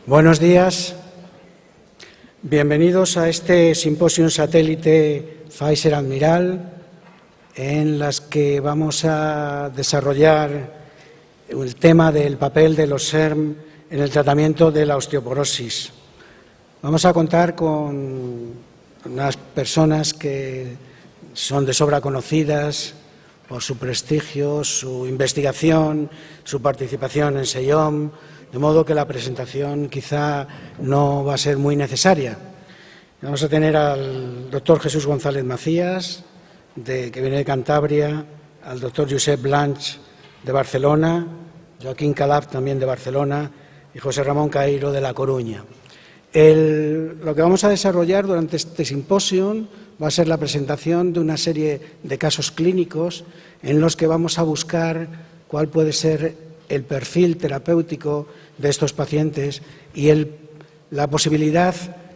Buenos días. Bienvenidos a este simposio satélite Pfizer Admiral, en las que vamos a desarrollar el tema del papel de los SERM en el tratamiento de la osteoporosis. Vamos a contar con unas personas que son de sobra conocidas por su prestigio, su investigación, su participación en SEIOM, de modo que la presentación quizá no va a ser muy necesaria. Vamos a tener al doctor Jesús González Macías, que viene de Cantabria, al doctor Josep Blanch, de Barcelona, Joaquín Calaf, también de Barcelona, y José Ramón Cairo, de La Coruña. Lo que vamos a desarrollar durante este simposio va a ser la presentación de una serie de casos clínicos en los que vamos a buscar cuál puede ser el perfil terapéutico de estos pacientes y la posibilidad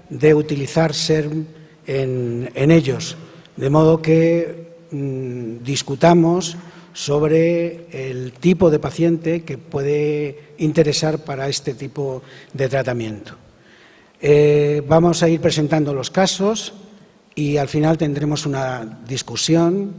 de utilizar SERM en ellos, de modo que discutamos sobre el tipo de paciente que puede interesar para este tipo de tratamiento. Vamos a ir presentando los casos y al final tendremos una discusión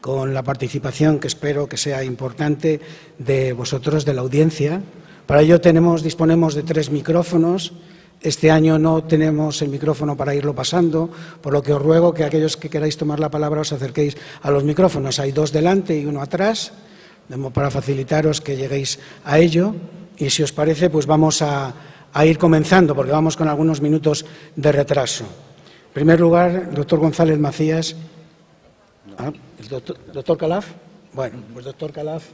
con la participación, que espero que sea importante, de vosotros, de la audiencia. Para ello disponemos de 3 micrófonos. Este año no tenemos el micrófono para irlo pasando, por lo que os ruego que aquellos que queráis tomar la palabra os acerquéis a los micrófonos. Hay 2 delante y 1 atrás, para facilitaros que lleguéis a ello. Y si os parece, pues vamos a ir comenzando, porque vamos con algunos minutos de retraso. En primer lugar, el doctor González Macías. ¿El doctor Calaf? Bueno, pues doctor Calaf,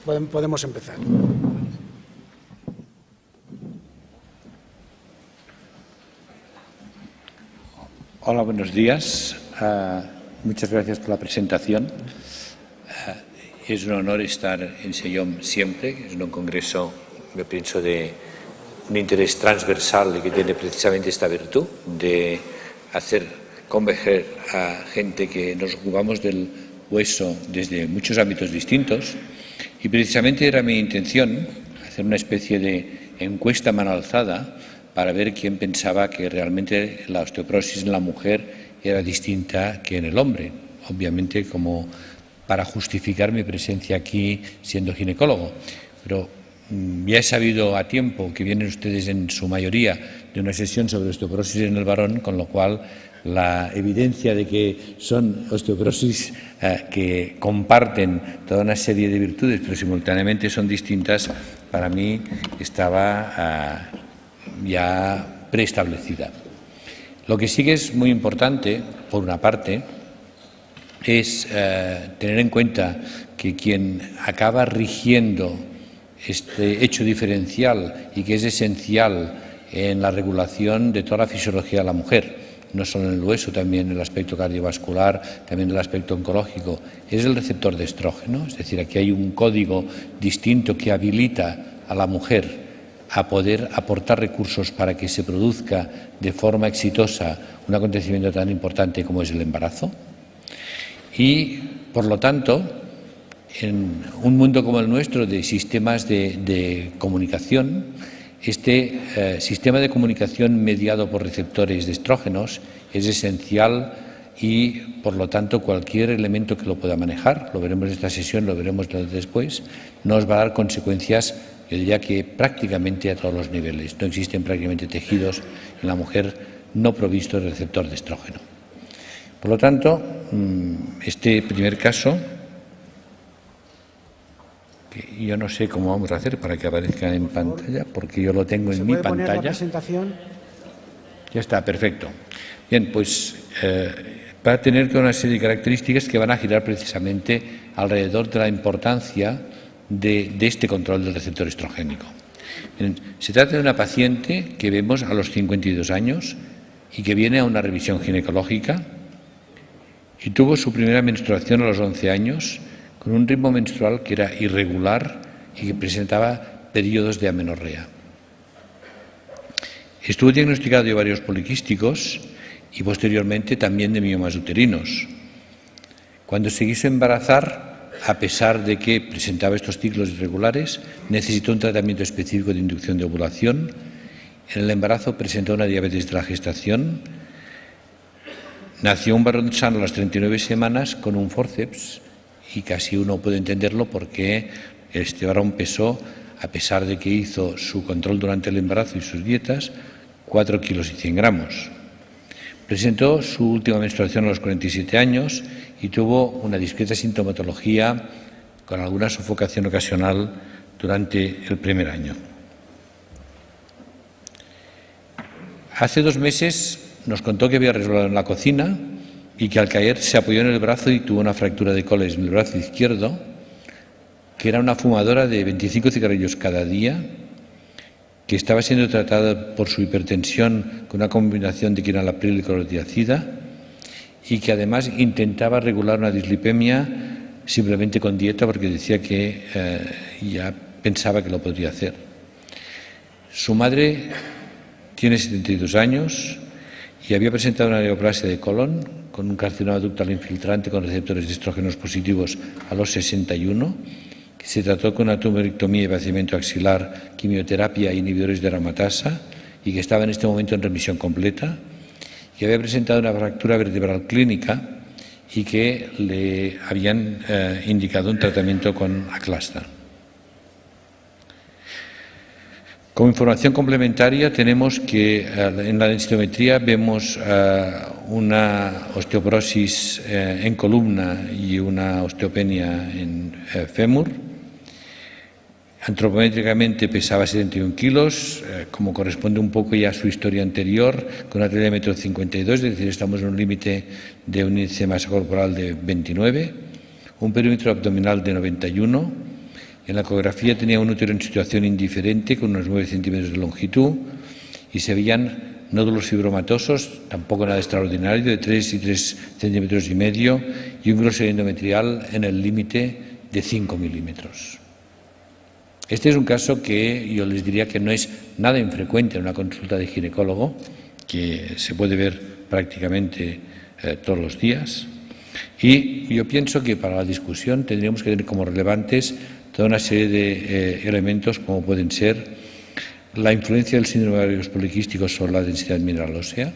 podemos empezar. Hola, buenos días. Muchas gracias por la presentación. Es un honor estar en SEIOM siempre. Es un congreso, yo pienso, de un interés transversal y que tiene precisamente esta virtud de hacer converger a gente que nos ocupamos del hueso desde muchos ámbitos distintos. Y precisamente era mi intención hacer una especie de encuesta a mano alzada para ver quién pensaba que realmente la osteoporosis en la mujer era distinta que en el hombre. Obviamente, como para justificar mi presencia aquí siendo ginecólogo. Pero ya he sabido a tiempo que vienen ustedes en su mayoría de una sesión sobre osteoporosis en el varón, con lo cual la evidencia de que son osteoporosis que comparten toda una serie de virtudes, pero simultáneamente son distintas, para mí estaba ya preestablecida. Lo que sí que es muy importante, por una parte, es tener en cuenta que quien acaba rigiendo este hecho diferencial y que es esencial en la regulación de toda la fisiología de la mujer, no solo en el hueso, también en el aspecto cardiovascular, también en el aspecto oncológico, es el receptor de estrógeno. Es decir, aquí hay un código distinto que habilita a la mujer a poder aportar recursos para que se produzca de forma exitosa un acontecimiento tan importante como es el embarazo. Y, por lo tanto, en un mundo como el nuestro de sistemas de comunicación, este sistema de comunicación mediado por receptores de estrógenos es esencial y, por lo tanto, cualquier elemento que lo pueda manejar, lo veremos en esta sesión, lo veremos después, nos va a dar consecuencias, yo diría que prácticamente a todos los niveles. No existen prácticamente tejidos en la mujer no provistos de receptor de estrógeno. Por lo tanto, este primer caso, que yo no sé cómo vamos a hacer para que aparezca en pantalla, porque yo lo tengo en mi pantalla. ¿Se puede poner la presentación? Ya está, perfecto. Bien, pues va a tener toda una serie de características que van a girar precisamente alrededor de la importancia de este control del receptor estrogénico. Bien, se trata de una paciente que vemos a los 52 años y que viene a una revisión ginecológica y tuvo su primera menstruación a los 11 años con un ritmo menstrual que era irregular y que presentaba periodos de amenorrea. Estuvo diagnosticado de ovarios poliquísticos y posteriormente también de miomas uterinos. Cuando se quiso embarazar, a pesar de que presentaba estos ciclos irregulares, necesitó un tratamiento específico de inducción de ovulación. En el embarazo presentó una diabetes de la gestación. Nació un varón sano a las 39 semanas con un fórceps y casi uno puede entenderlo porque este varón pesó, a pesar de que hizo su control durante el embarazo y sus dietas, 4 kilos y 100 gramos. Presentó su última menstruación a los 47 años y tuvo una discreta sintomatología con alguna sofocación ocasional durante el primer año. Hace 2 meses nos contó que había resbalado en la cocina y que al caer se apoyó en el brazo y tuvo una fractura de coles en el brazo izquierdo, que era una fumadora de 25 cigarrillos cada día, que estaba siendo tratada por su hipertensión con una combinación de quinalapril y clortiazida y que además intentaba regular una dislipemia simplemente con dieta porque decía que ya pensaba que lo podría hacer. Su madre tiene 72 años y había presentado una neoplasia de colon con un carcinoma ductal infiltrante con receptores de estrógenos positivos a los 61, que se trató con una tumorectomía y vaciamiento axilar, quimioterapia e inhibidores de aromatasa y que estaba en este momento en remisión completa, que había presentado una fractura vertebral clínica y que le habían indicado un tratamiento con Aclasta. Como información complementaria tenemos que en la densitometría vemos una osteoporosis en columna y una osteopenia en fémur. Antropométricamente pesaba 71 kilos, como corresponde un poco ya a su historia anterior, con una talla de 1,52 m, es decir, estamos en un límite de un índice de masa corporal de 29, un perímetro abdominal de 91. En la ecografía tenía un útero en situación indiferente con unos 9 centímetros de longitud y se veían nódulos fibromatosos, tampoco nada extraordinario, de 3 y 3 centímetros y medio y un grosor endometrial en el límite de 5 milímetros. Este es un caso que yo les diría que no es nada infrecuente en una consulta de ginecólogo, que se puede ver prácticamente todos los días. Y yo pienso que para la discusión tendríamos que tener como relevantes toda una serie de elementos como pueden ser la influencia del síndrome de ovarios poliquísticos sobre la densidad mineral ósea,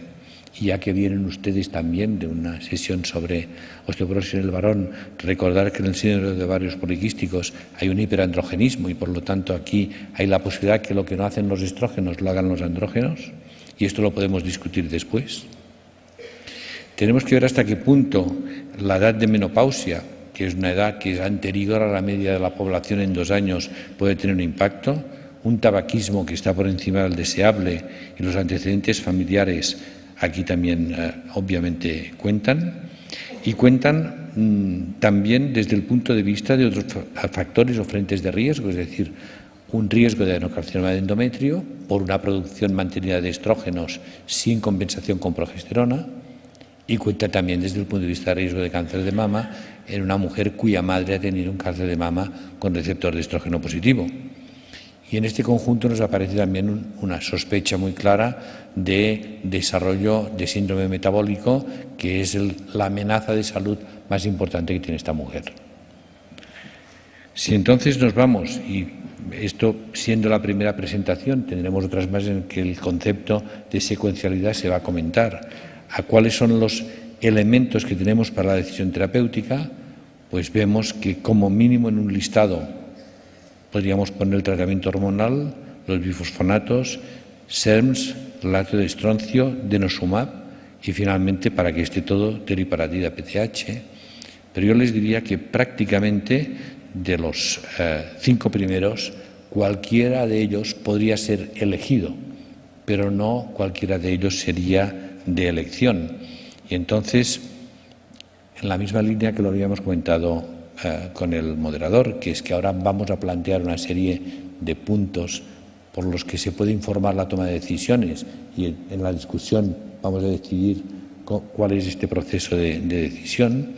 y ya que vienen ustedes también de una sesión sobre osteoporosis en el varón, recordar que en el síndrome de ovarios poliquísticos hay un hiperandrogenismo y por lo tanto aquí hay la posibilidad que lo que no hacen los estrógenos lo hagan los andrógenos, y esto lo podemos discutir después. Tenemos que ver hasta qué punto la edad de menopausia, que es una edad que es anterior a la media de la población en 2 años, puede tener un impacto, un tabaquismo que está por encima del deseable y los antecedentes familiares aquí también obviamente cuentan, y cuentan también desde el punto de vista de otros factores o frentes de riesgo, es decir, un riesgo de adenocarcinoma de endometrio por una producción mantenida de estrógenos sin compensación con progesterona, y cuenta también desde el punto de vista de riesgo de cáncer de mama en una mujer cuya madre ha tenido un cáncer de mama con receptor de estrógeno positivo. Y en este conjunto nos aparece también una sospecha muy clara de desarrollo de síndrome metabólico, que es la amenaza de salud más importante que tiene esta mujer. Si entonces nos vamos, y esto siendo la primera presentación, tendremos otras más en que el concepto de secuencialidad se va a comentar, a cuáles son los elementos que tenemos para la decisión terapéutica, pues vemos que como mínimo en un listado podríamos poner el tratamiento hormonal, los bifosfonatos, SERMs, relato de estroncio, denosumab y finalmente, para que esté todo, teriparatida PTH. Pero yo les diría que prácticamente de los 5 primeros, cualquiera de ellos podría ser elegido, pero no cualquiera de ellos sería de elección. Y entonces, en la misma línea que lo habíamos comentado con el moderador, que es que ahora vamos a plantear una serie de puntos por los que se puede informar la toma de decisiones y en la discusión vamos a decidir cuál es este proceso de decisión.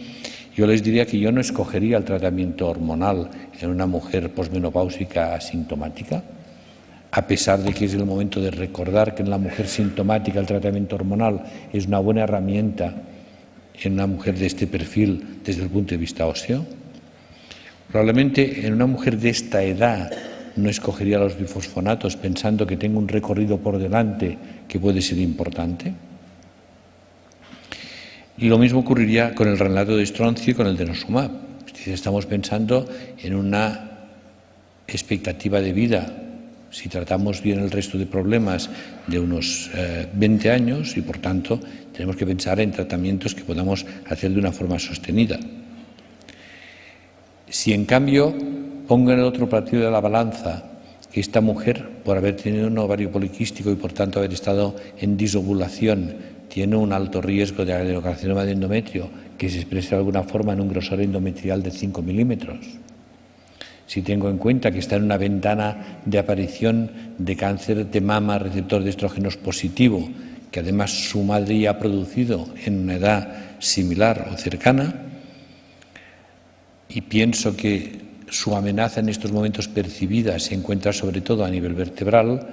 Yo les diría que yo no escogería el tratamiento hormonal en una mujer posmenopáusica asintomática. a pesar de que es el momento de recordar que en la mujer sintomática el tratamiento hormonal es una buena herramienta en una mujer de este perfil desde el punto de vista óseo. Probablemente en una mujer de esta edad no escogería los bifosfonatos pensando que tengo un recorrido por delante que puede ser importante. Y lo mismo ocurriría con el relato de estroncio y con el denosumab. Estamos pensando en una expectativa de vida, si tratamos bien el resto de problemas, de unos 20 años, y por tanto tenemos que pensar en tratamientos que podamos hacer de una forma sostenida. Si en cambio pongo en el otro partido de la balanza que esta mujer, por haber tenido un ovario poliquístico y por tanto haber estado en disovulación, tiene un alto riesgo de adenocarcinoma de endometrio que se expresa de alguna forma en un grosor endometrial de 5 milímetros. Si tengo en cuenta que está en una ventana de aparición de cáncer de mama receptor de estrógenos positivo, que además su madre ya ha producido en una edad similar o cercana, y pienso que su amenaza en estos momentos percibida se encuentra sobre todo a nivel vertebral,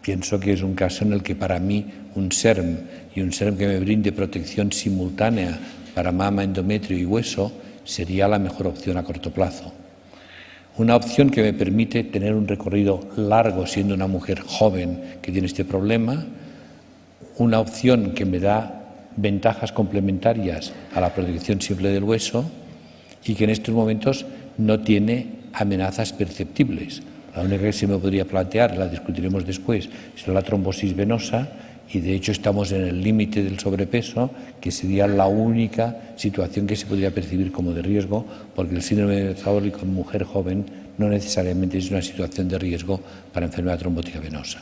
pienso que es un caso en el que para mí un SERM y un SERM que me brinde protección simultánea para mama, endometrio y hueso sería la mejor opción a corto plazo. Una opción que me permite tener un recorrido largo siendo una mujer joven que tiene este problema, una opción que me da ventajas complementarias a la protección simple del hueso y que en estos momentos no tiene amenazas perceptibles. La única que se me podría plantear, la discutiremos después, es la trombosis venosa y de hecho estamos en el límite del sobrepeso, que sería la única situación que se podría percibir como de riesgo, porque el síndrome metabólico en mujer joven no necesariamente es una situación de riesgo para enfermedad trombótica venosa.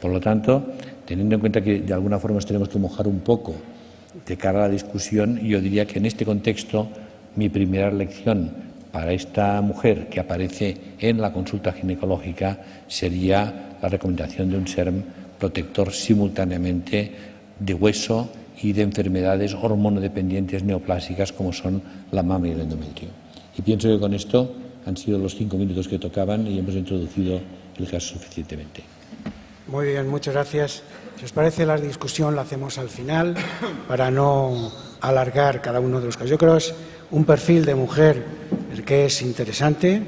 Por lo tanto, teniendo en cuenta que de alguna forma nos tenemos que mojar un poco de cara a la discusión, yo diría que en este contexto mi primera lección para esta mujer que aparece en la consulta ginecológica sería la recomendación de un SERM protector simultáneamente de hueso y de enfermedades hormonodependientes neoplásicas como son la mama y el endometrio. Y pienso que con esto han sido los 5 minutos que tocaban y hemos introducido el caso suficientemente. Muy bien, muchas gracias. Si os parece, la discusión la hacemos al final para no alargar cada uno de los casos. Yo creo que es un perfil de mujer el que es interesante,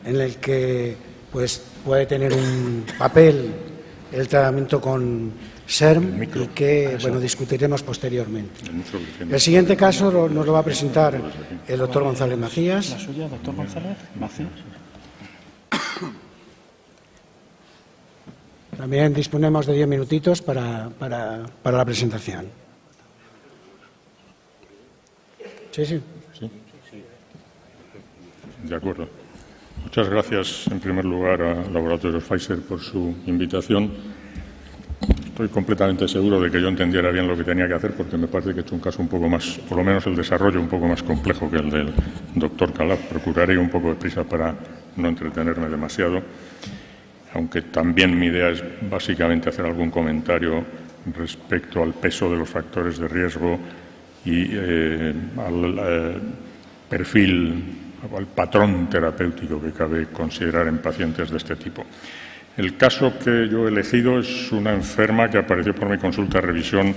en el que pues, puede tener un papel el tratamiento con SERM y que bueno, discutiremos posteriormente. El siguiente caso nos lo va a presentar el doctor González Macías. ¿La suya, doctor González Macías? También disponemos de 10 minutitos para la presentación. Sí. De acuerdo. Muchas gracias, en primer lugar, a Laboratorios Pfizer por su invitación. Estoy completamente seguro de que yo entendiera bien lo que tenía que hacer, porque me parece que he hecho un caso un poco más, por lo menos el desarrollo, un poco más complejo que el del doctor Calaf. Procuraré un poco de prisa para no entretenerme demasiado, aunque también mi idea es básicamente hacer algún comentario respecto al peso de los factores de riesgo y al perfil, al patrón terapéutico que cabe considerar en pacientes de este tipo. El caso que yo he elegido es una enferma que apareció por mi consulta de revisión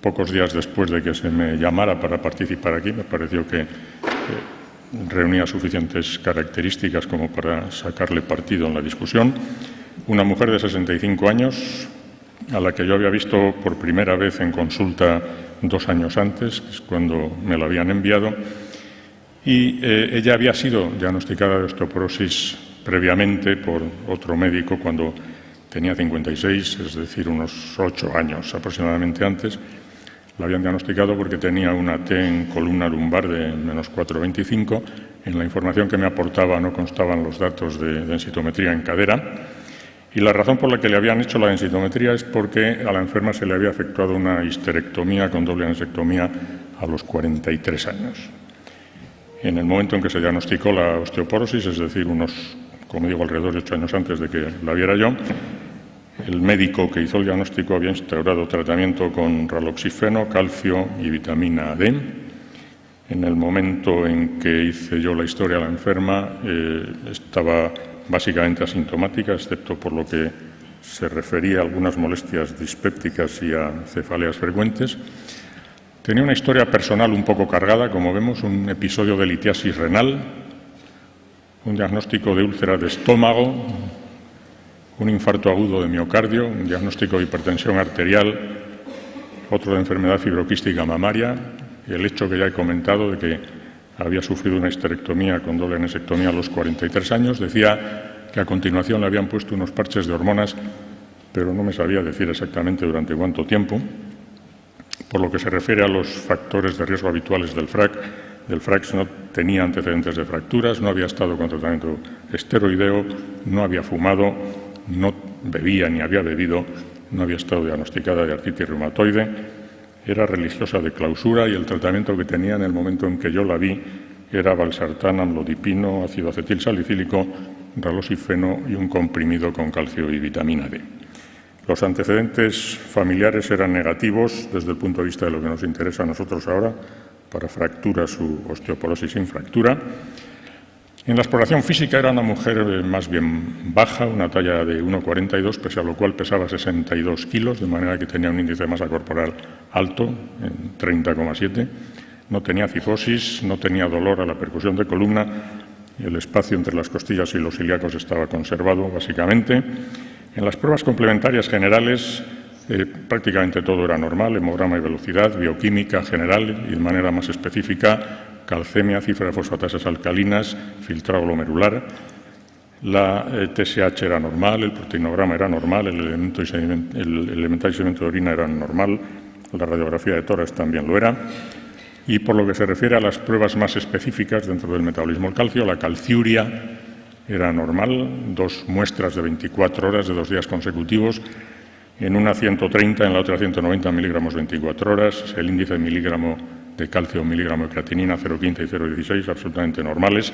pocos días después de que se me llamara para participar aquí. Me pareció que reunía suficientes características como para sacarle partido en la discusión. Una mujer de 65 años, a la que yo había visto por primera vez en consulta 2 años antes, que es cuando me lo habían enviado, y ella había sido diagnosticada de osteoporosis previamente por otro médico cuando tenía 56, es decir, unos 8 años aproximadamente antes. La habían diagnosticado porque tenía una T en columna lumbar de menos 4,25. En la información que me aportaba no constaban los datos de densitometría en cadera. Y la razón por la que le habían hecho la densitometría es porque a la enferma se le había efectuado una histerectomía con doble anesectomía a los 43 años. En el momento en que se diagnosticó la osteoporosis, es decir, unos, como digo, alrededor de 8 años antes de que la viera yo, el médico que hizo el diagnóstico había instaurado tratamiento con raloxifeno, calcio y vitamina D. En el momento en que hice yo la historia de la enferma, estaba básicamente asintomática, excepto por lo que se refería a algunas molestias dispépticas y a cefaleas frecuentes. Tenía una historia personal un poco cargada, como vemos, un episodio de litiasis renal, un diagnóstico de úlcera de estómago, un infarto agudo de miocardio, un diagnóstico de hipertensión arterial, otro de enfermedad fibroquística mamaria, y el hecho que ya he comentado de que había sufrido una histerectomía con doble anesectomía a los 43 años. Decía que a continuación le habían puesto unos parches de hormonas, pero no me sabía decir exactamente durante cuánto tiempo. Por lo que se refiere a los factores de riesgo habituales del FRAX no tenía antecedentes de fracturas, no había estado con tratamiento esteroideo, no había fumado, no bebía ni había bebido, no había estado diagnosticada de artritis reumatoide, era religiosa de clausura y el tratamiento que tenía en el momento en que yo la vi era valsartán, amlodipino, ácido acetil salicílico, raloxifeno y un comprimido con calcio y vitamina D. Los antecedentes familiares eran negativos desde el punto de vista de lo que nos interesa a nosotros ahora, para fracturas u osteoporosis sin fractura. En la exploración física era una mujer más bien baja, una talla de 1,42, pese a lo cual pesaba 62 kilos, de manera que tenía un índice de masa corporal alto, en 30,7. No tenía cifosis, no tenía dolor a la percusión de columna, y el espacio entre las costillas y los ilíacos estaba conservado, básicamente. En las pruebas complementarias generales prácticamente todo era normal, hemograma y velocidad, bioquímica general y de manera más específica, calcemia, cifra de fosfatasas alcalinas, filtrado glomerular. La TSH era normal, el proteinograma era normal, el elemental y sedimento de orina era normal, la radiografía de tórax también lo era. Y por lo que se refiere a las pruebas más específicas dentro del metabolismo del calcio, la calciuria era normal, 2 muestras de 24 horas de 2 días consecutivos, en una 130, en la otra 190 miligramos 24 horas, el índice de miligramo de calcio, miligramo de creatinina 0,15 y 0,16, absolutamente normales,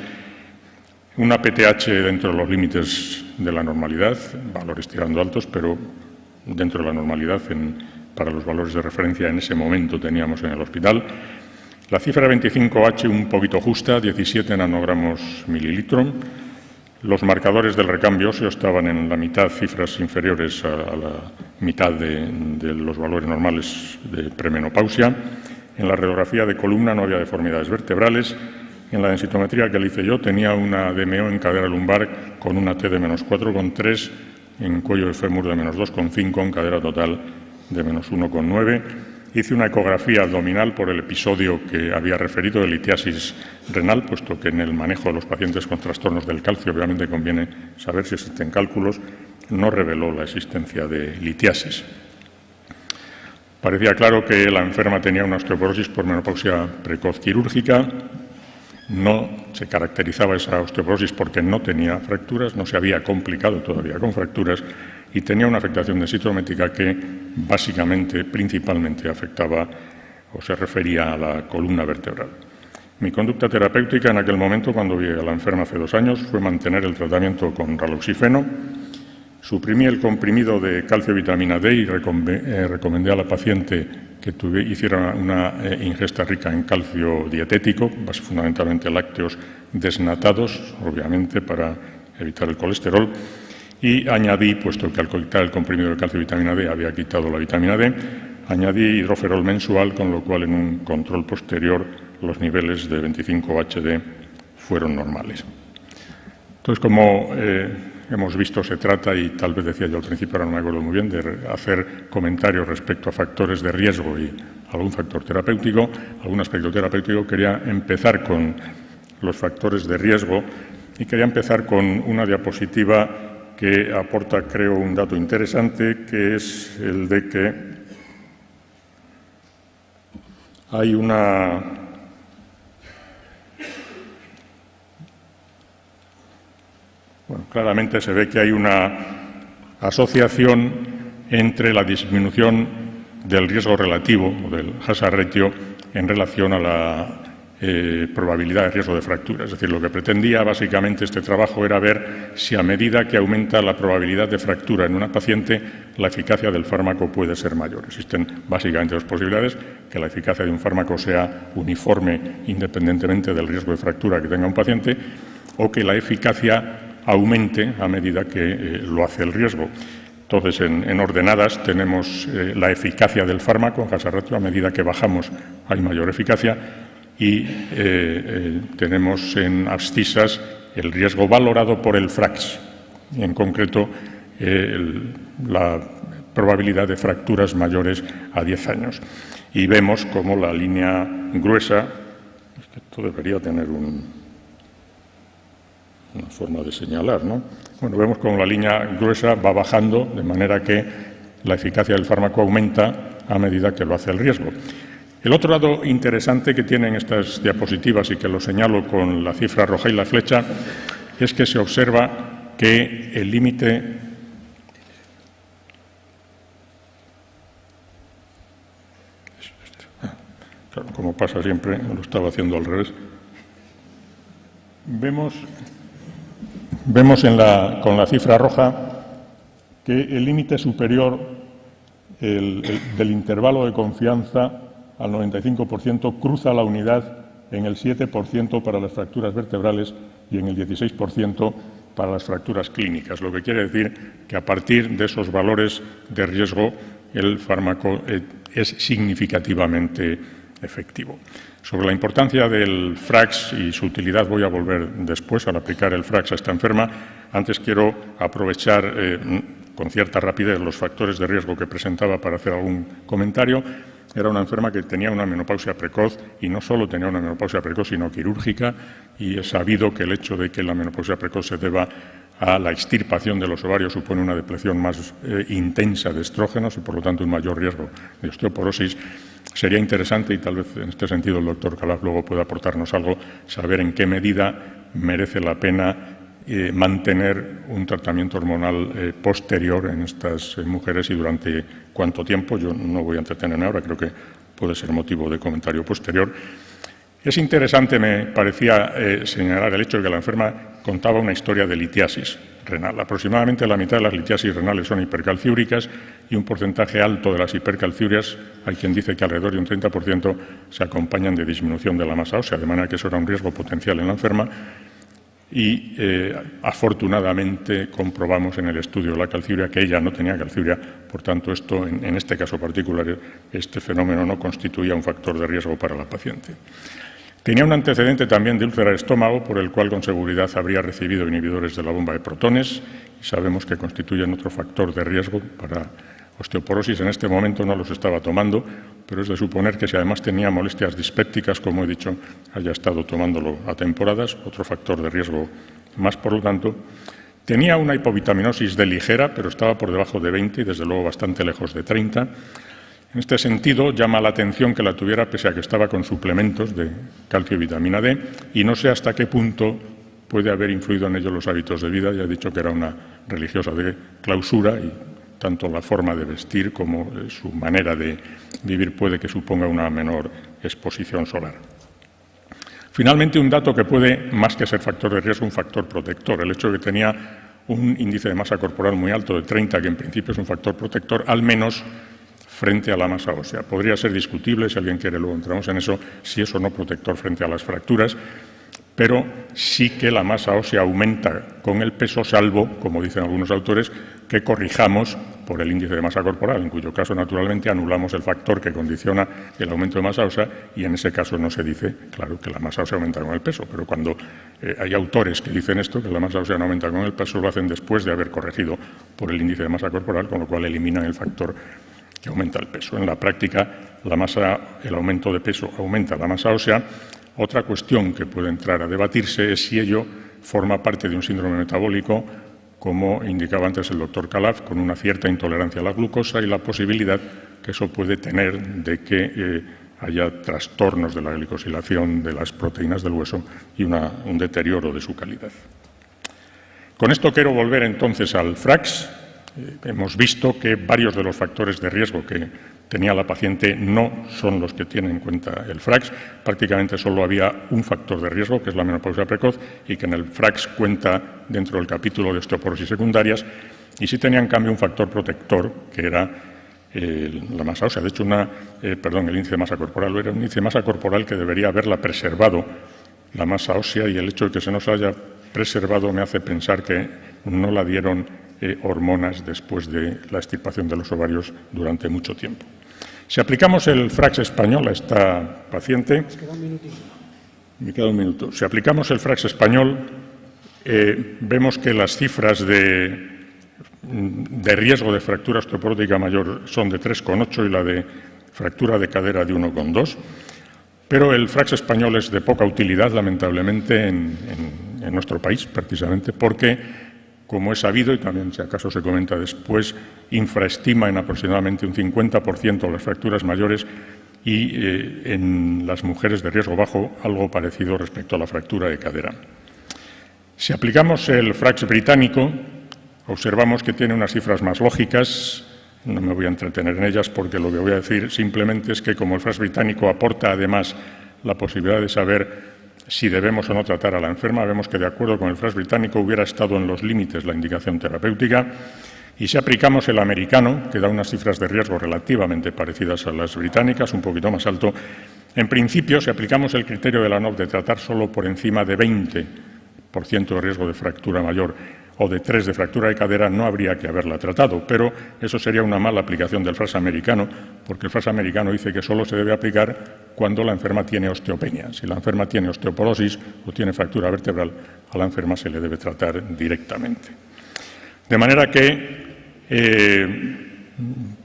una PTH dentro de los límites de la normalidad, valores tirando altos, pero dentro de la normalidad para los valores de referencia en ese momento teníamos en el hospital. La cifra 25H un poquito justa, 17 nanogramos mililitro. Los marcadores del recambio óseo estaban en la mitad, cifras inferiores a la mitad de los valores normales de premenopausia. En la radiografía de columna no había deformidades vertebrales. En la densitometría que le hice yo tenía una DMO en cadera lumbar con una T de -4,3, en cuello de fémur de -2,5, en cadera total de -1,9. Hice una ecografía abdominal por el episodio que había referido de litiasis renal, puesto que en el manejo de los pacientes con trastornos del calcio obviamente conviene saber si existen cálculos. No reveló la existencia de litiasis. Parecía claro que la enferma tenía una osteoporosis por menopausia precoz quirúrgica. No se caracterizaba esa osteoporosis porque no tenía fracturas, no se había complicado todavía con fracturas y tenía una afectación densitométrica que básicamente, principalmente afectaba o se refería a la columna vertebral. Mi conducta terapéutica en aquel momento, cuando vi a la enferma hace 2 años, fue mantener el tratamiento con raloxifeno. Suprimí el comprimido de calcio y vitamina D y recomendé a la paciente que hiciera una ingesta rica en calcio dietético, fundamentalmente lácteos desnatados, obviamente para evitar el colesterol, y añadí, puesto que al quitar el comprimido de calcio y vitamina D había quitado la vitamina D, añadí hidroferol mensual, con lo cual en un control posterior los niveles de 25HD fueron normales. Entonces, como hemos visto, se trata, y tal vez decía yo al principio, ahora no me acuerdo muy bien, de hacer comentarios respecto a factores de riesgo y algún factor terapéutico, algún aspecto terapéutico. Quería empezar con los factores de riesgo y quería empezar con una diapositiva que aporta, creo, un dato interesante, que es el de que hay una claramente se ve que hay una asociación entre la disminución del riesgo relativo, o del hazard ratio, en relación a la probabilidad de riesgo de fractura. Es decir, lo que pretendía básicamente este trabajo era ver si a medida que aumenta la probabilidad de fractura en una paciente, la eficacia del fármaco puede ser mayor. Existen básicamente 2 posibilidades: que la eficacia de un fármaco sea uniforme independientemente del riesgo de fractura que tenga un paciente, o que la eficacia aumente a medida que lo hace el riesgo. Entonces, en ordenadas tenemos la eficacia del fármaco, en hazard ratio, a medida que bajamos hay mayor eficacia, y tenemos en abscisas el riesgo valorado por el FRAX, y en concreto la probabilidad de fracturas mayores a 10 años. Y vemos como la línea gruesa, es que esto debería tener una forma de señalar, ¿no? Bueno, vemos como la línea gruesa va bajando, de manera que la eficacia del fármaco aumenta a medida que lo hace el riesgo. El otro lado interesante que tienen estas diapositivas, y que lo señalo con la cifra roja y la flecha, es que se observa que el límite claro, como pasa siempre, lo estaba haciendo al revés. Vemos con la cifra roja que el límite superior del intervalo de confianza al 95% cruza la unidad en el 7% para las fracturas vertebrales y en el 16% para las fracturas clínicas, lo que quiere decir que a partir de esos valores de riesgo el fármaco es significativamente efectivo. Sobre la importancia del FRAX y su utilidad voy a volver después al aplicar el FRAX a esta enferma. Antes quiero aprovechar con cierta rapidez los factores de riesgo que presentaba para hacer algún comentario. Era una enferma que tenía una menopausia precoz, y no solo tenía una menopausia precoz, sino quirúrgica, y es sabido que el hecho de que la menopausia precoz se deba a la extirpación de los ovarios supone una depleción más intensa de estrógenos y, por lo tanto, un mayor riesgo de osteoporosis. Sería interesante, y tal vez en este sentido el doctor Calaf luego pueda aportarnos algo, saber en qué medida merece la pena mantener un tratamiento hormonal posterior en estas mujeres y durante cuánto tiempo. Yo no voy a entretenerme ahora, creo que puede ser motivo de comentario posterior. Es interesante, me parecía, señalar el hecho de que la enferma contaba una historia de litiasis renal. Aproximadamente la mitad de las litiasis renales son hipercalciúricas, y un porcentaje alto de las hipercalciurias, hay quien dice que alrededor de un 30%, se acompañan de disminución de la masa ósea, de manera que eso era un riesgo potencial en la enferma. Y afortunadamente comprobamos en el estudio de la calciuria que ella no tenía calciuria, por tanto esto, en este caso particular, este fenómeno no constituía un factor de riesgo para la paciente. Tenía un antecedente también de úlcera de estómago, por el cual con seguridad habría recibido inhibidores de la bomba de protones, y sabemos que constituyen otro factor de riesgo para osteoporosis. En este momento no los estaba tomando, pero es de suponer que si además tenía molestias dispépticas, como he dicho, haya estado tomándolo a temporadas, otro factor de riesgo más. Por lo tanto, tenía una hipovitaminosis de ligera, pero estaba por debajo de 20 y desde luego bastante lejos de 30. En este sentido, llama la atención que la tuviera pese a que estaba con suplementos de calcio y vitamina D, y no sé hasta qué punto puede haber influido en ello los hábitos de vida. Ya he dicho que era una religiosa de clausura, y tanto la forma de vestir como su manera de vivir puede que suponga una menor exposición solar. Finalmente, un dato que puede, más que ser factor de riesgo, un factor protector. El hecho de que tenía un índice de masa corporal muy alto, de 30, que en principio es un factor protector, al menos frente a la masa ósea. Podría ser discutible, si alguien quiere luego entramos en eso, si es o no protector frente a las fracturas, pero sí que la masa ósea aumenta con el peso, salvo, como dicen algunos autores, que corrijamos por el índice de masa corporal, en cuyo caso, naturalmente, anulamos el factor que condiciona el aumento de masa ósea, y en ese caso no se dice, claro, que la masa ósea aumenta con el peso, pero cuando hay autores que dicen esto, que la masa ósea no aumenta con el peso, lo hacen después de haber corregido por el índice de masa corporal, con lo cual eliminan el factor que aumenta el peso. En la práctica, el aumento de peso aumenta la masa ósea. Otra cuestión que puede entrar a debatirse es si ello forma parte de un síndrome metabólico, como indicaba antes el doctor Calaf, con una cierta intolerancia a la glucosa y la posibilidad que eso puede tener de que haya trastornos de la glicosilación de las proteínas del hueso y un deterioro de su calidad. Con esto quiero volver entonces al FRAX. Hemos visto que varios de los factores de riesgo que tenía la paciente no son los que tiene en cuenta el FRAX. Prácticamente solo había un factor de riesgo, que es la menopausia precoz, y que en el FRAX cuenta dentro del capítulo de osteoporosis secundarias, y sí tenía en cambio un factor protector, que era la masa ósea. De hecho, el índice de masa corporal era un índice de masa corporal que debería haberla preservado la masa ósea, y el hecho de que se nos haya preservado me hace pensar que no la dieron hormonas después de la extirpación de los ovarios durante mucho tiempo. Si aplicamos el FRAX español a esta paciente, me queda un minuto. Si aplicamos el FRAX español, vemos que las cifras de riesgo de fractura osteoporótica mayor son de 3,8 y la de fractura de cadera de 1,2. Pero el FRAX español es de poca utilidad, lamentablemente, en nuestro país, precisamente porque, como es sabido, y también si acaso se comenta después, infraestima en aproximadamente un 50% las fracturas mayores y en las mujeres de riesgo bajo algo parecido respecto a la fractura de cadera. Si aplicamos el FRAX británico, observamos que tiene unas cifras más lógicas. No me voy a entretener en ellas porque lo que voy a decir simplemente es que como el FRAX británico aporta además la posibilidad de saber si debemos o no tratar a la enferma, vemos que de acuerdo con el FRAX británico hubiera estado en los límites la indicación terapéutica. Y si aplicamos el americano, que da unas cifras de riesgo relativamente parecidas a las británicas, un poquito más alto, en principio, si aplicamos el criterio de la ANOC de tratar solo por encima de 20% de riesgo de fractura mayor o de 3 de fractura de cadera, no habría que haberla tratado, pero eso sería una mala aplicación del FRAX americano, porque el FRAX americano dice que solo se debe aplicar cuando la enferma tiene osteopenia. Si la enferma tiene osteoporosis o tiene fractura vertebral, a la enferma se le debe tratar directamente. De manera que,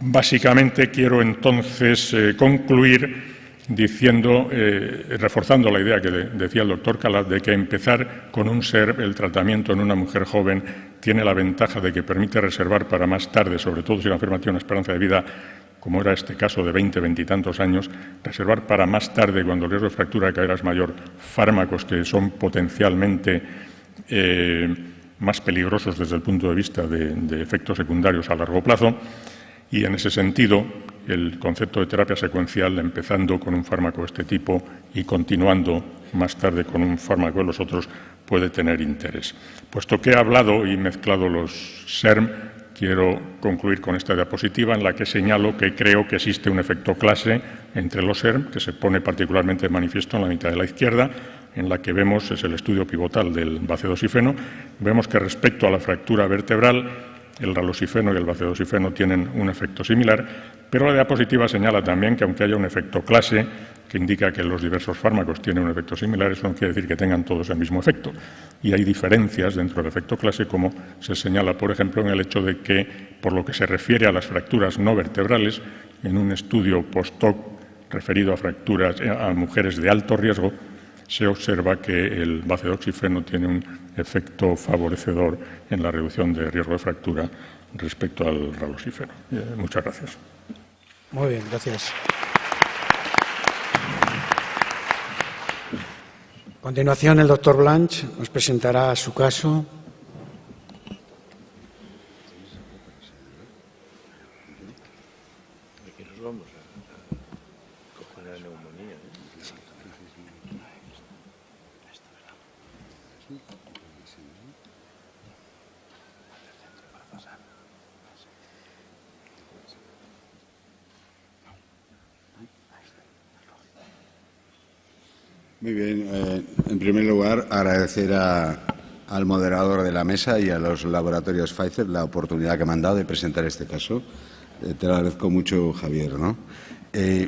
básicamente, quiero entonces concluir diciendo, reforzando la idea que decía el doctor Calat, de que empezar con un SERM, el tratamiento en una mujer joven, tiene la ventaja de que permite reservar para más tarde, sobre todo si la enferma tiene una esperanza de vida, como era este caso de 20, 20 y tantos años, reservar para más tarde, cuando el riesgo de fractura de cadera es mayor, fármacos que son potencialmente más peligrosos desde el punto de vista de efectos secundarios a largo plazo. Y en ese sentido, el concepto de terapia secuencial, empezando con un fármaco de este tipo y continuando más tarde con un fármaco de los otros, puede tener interés. Puesto que he hablado y mezclado los SERM, quiero concluir con esta diapositiva en la que señalo que creo que existe un efecto clase entre los SERM, que se pone particularmente de manifiesto en la mitad de la izquierda, en la que vemos, es el estudio pivotal del bacedoxifeno, vemos que respecto a la fractura vertebral, el raloxifeno y el bacedoxifeno tienen un efecto similar, pero la diapositiva señala también que aunque haya un efecto clase, que indica que los diversos fármacos tienen un efecto similar, eso no quiere decir que tengan todos el mismo efecto. Y hay diferencias dentro del efecto clase, como se señala, por ejemplo, en el hecho de que, por lo que se refiere a las fracturas no vertebrales, en un estudio post-hoc referido a fracturas a mujeres de alto riesgo, se observa que el bacedoxifeno tiene un efecto favorecedor en la reducción de riesgo de fractura respecto al raloxifeno. Muchas gracias. Muy bien, gracias. A continuación, el doctor Blanch nos presentará su caso. Muy bien. En primer lugar, agradecer al moderador de la mesa y a los laboratorios Pfizer la oportunidad que me han dado de presentar este caso. Te lo agradezco mucho, Javier, ¿no?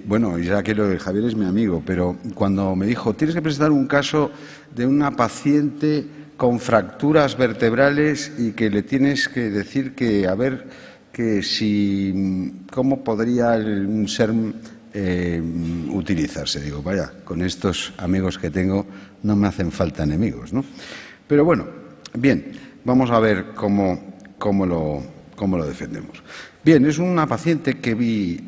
Bueno, ya que Javier es mi amigo, pero cuando me dijo, tienes que presentar un caso de una paciente con fracturas vertebrales y que le tienes que decir que, a ver, que si, cómo podría un SERM utilizarse. Digo, vaya, con estos amigos que tengo no me hacen falta enemigos, ¿no? Pero bueno, bien, vamos a ver cómo lo defendemos. Bien, es una paciente que vi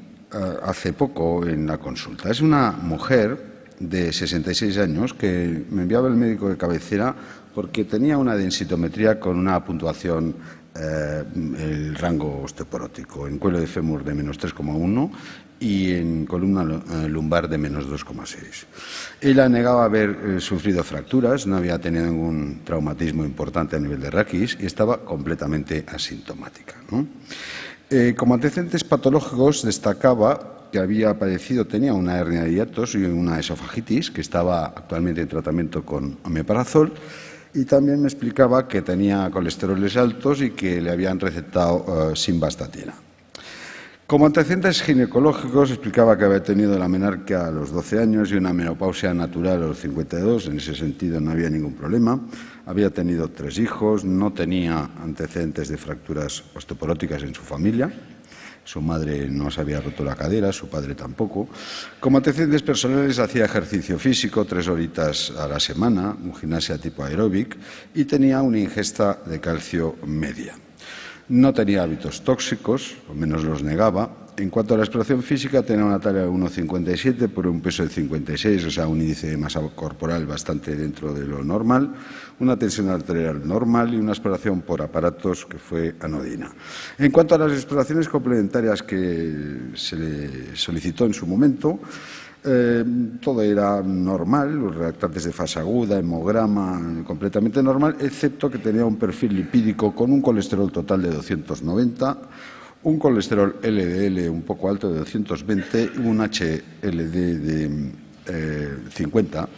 hace poco en la consulta. Es una mujer de 66 años que me enviaba el médico de cabecera porque tenía una densitometría con una puntuación el rango osteoporótico, en cuello de fémur de menos 3,1 y en columna lumbar de menos 2,6. Ella negaba haber sufrido fracturas, no había tenido ningún traumatismo importante a nivel de raquis y estaba completamente asintomática, ¿no? Como antecedentes patológicos destacaba que tenía una hernia de hiatos y una esofagitis, que estaba actualmente en tratamiento con omeprazol, Y también me explicaba que tenía colesteroles altos y que le habían recetado simvastatina. Como antecedentes ginecológicos, explicaba que había tenido la menarquia a los 12 años y una menopausia natural a los 52. En ese sentido no había ningún problema. Había tenido 3 hijos, no tenía antecedentes de fracturas osteoporóticas en su familia. Su madre no se había roto la cadera, su padre tampoco. Como antecedentes personales, hacía ejercicio físico 3 horitas a la semana, un gimnasia tipo aeróbic, y tenía una ingesta de calcio media. No tenía hábitos tóxicos, o menos los negaba. En cuanto a la exploración física, tenía una talla de 1,57 por un peso de 56, o sea, un índice de masa corporal bastante dentro de lo normal, una tensión arterial normal y una exploración por aparatos que fue anodina. En cuanto a las exploraciones complementarias que se le solicitó en su momento, todo era normal, los reactantes de fase aguda, hemograma, completamente normal, excepto que tenía un perfil lipídico con un colesterol total de 290, un colesterol LDL un poco alto de 220, un HLD de 50